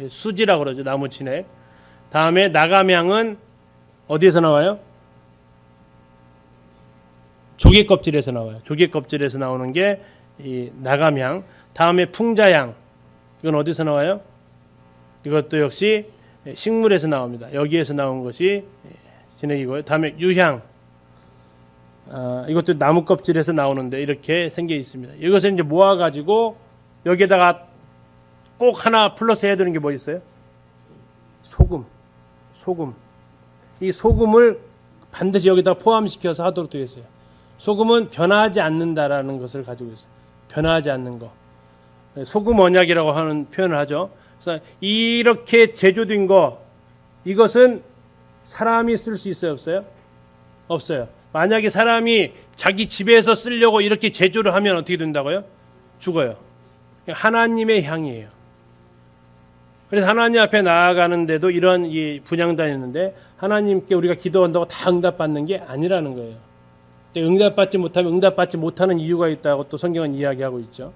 S1: 수지라고 그러죠. 나무 진액. 다음에 나감향은 어디에서 나와요? 조개 껍질에서 나와요. 조개 껍질에서 나오는 게 이 나감향. 다음에 풍자향. 이건 어디서 나와요? 이것도 역시 식물에서 나옵니다. 여기에서 나온 것이 진액이고요. 다음에 유향. 이것도 나무 껍질에서 나오는데 이렇게 생겨 있습니다. 이것을 이제 모아 가지고 여기에다가 꼭 하나 플러스 해야 되는 게 뭐 있어요? 소금. 이 소금을 반드시 여기다 포함시켜서 하도록 되어 있어요. 소금은 변하지 않는다라는 것을 가지고 있어요. 변하지 않는 거. 소금 언약이라고 하는 표현을 하죠. 그래서 이렇게 제조된 거, 이것은 사람이 쓸 수 있어요, 없어요? 없어요. 만약에 사람이 자기 집에서 쓰려고 이렇게 제조를 하면 어떻게 된다고요? 죽어요. 하나님의 향이에요. 그래서 하나님 앞에 나아가는데도 이런 이 분향단이 있는데 하나님께 우리가 기도한다고 다 응답받는 게 아니라는 거예요. 응답받지 못하면 응답받지 못하는 이유가 있다고 또 성경은 이야기하고 있죠.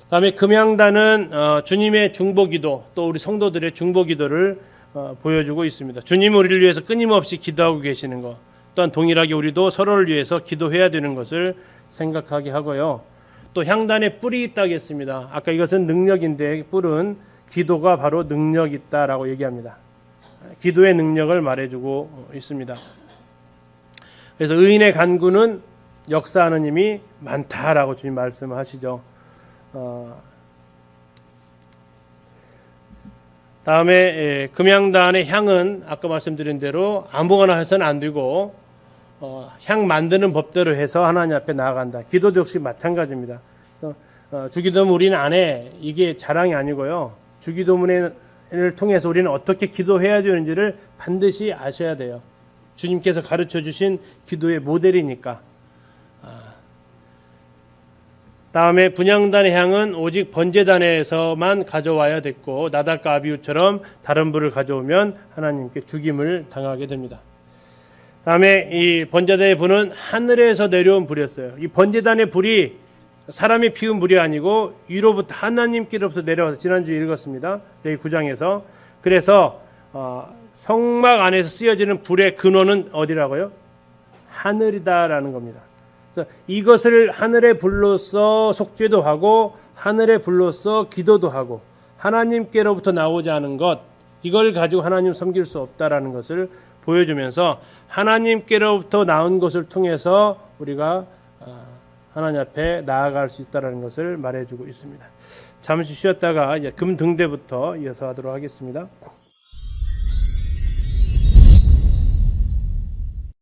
S1: 다음에 금향단은 주님의 중보기도, 또 우리 성도들의 중보기도를 보여주고 있습니다. 주님은 우리를 위해서 끊임없이 기도하고 계시는 것, 또한 동일하게 우리도 서로를 위해서 기도해야 되는 것을 생각하게 하고요. 또 향단에 뿔이 있다고 했습니다. 아까 이것은 능력인데 뿔은 기도가 바로 능력 있다라고 얘기합니다. 기도의 능력을 말해주고 있습니다. 그래서 의인의 간구는 역사하는 힘이 많다라고 주님 말씀하시죠. 다음에 금향단의 향은 아까 말씀드린 대로 아무거나 해서는 안 되고 향 만드는 법대로 해서 하나님 앞에 나아간다. 기도도 역시 마찬가지입니다. 주기도문 우리는 안 해. 이게 자랑이 아니고요. 주기도문을 통해서 우리는 어떻게 기도해야 되는지를 반드시 아셔야 돼요. 주님께서 가르쳐 주신 기도의 모델이니까. 다음에 분향단의 향은 오직 번제단에서만 가져와야 됐고 나달과 아비후처럼 다른 불을 가져오면 하나님께 죽임을 당하게 됩니다. 다음에 이 번제단의 불은 하늘에서 내려온 불이었어요. 이 번제단의 불이 사람이 피운 불이 아니고 위로부터 하나님께로부터 내려와서 지난주에 읽었습니다. 여기 9장에서. 그래서 성막 안에서 쓰여지는 불의 근원은 어디라고요? 하늘이다라는 겁니다. 그래서 이것을 하늘의 불로서 속죄도 하고 하늘의 불로서 기도도 하고 하나님께로부터 나오지 않은 것, 이걸 가지고 하나님 섬길 수 없다라는 것을 보여주면서 하나님께로부터 나온 것을 통해서 우리가 하나님 앞에 나아갈 수 있다는 것을 말해주고 있습니다. 잠시 쉬었다가 이제 금등대부터 이어서 하도록 하겠습니다.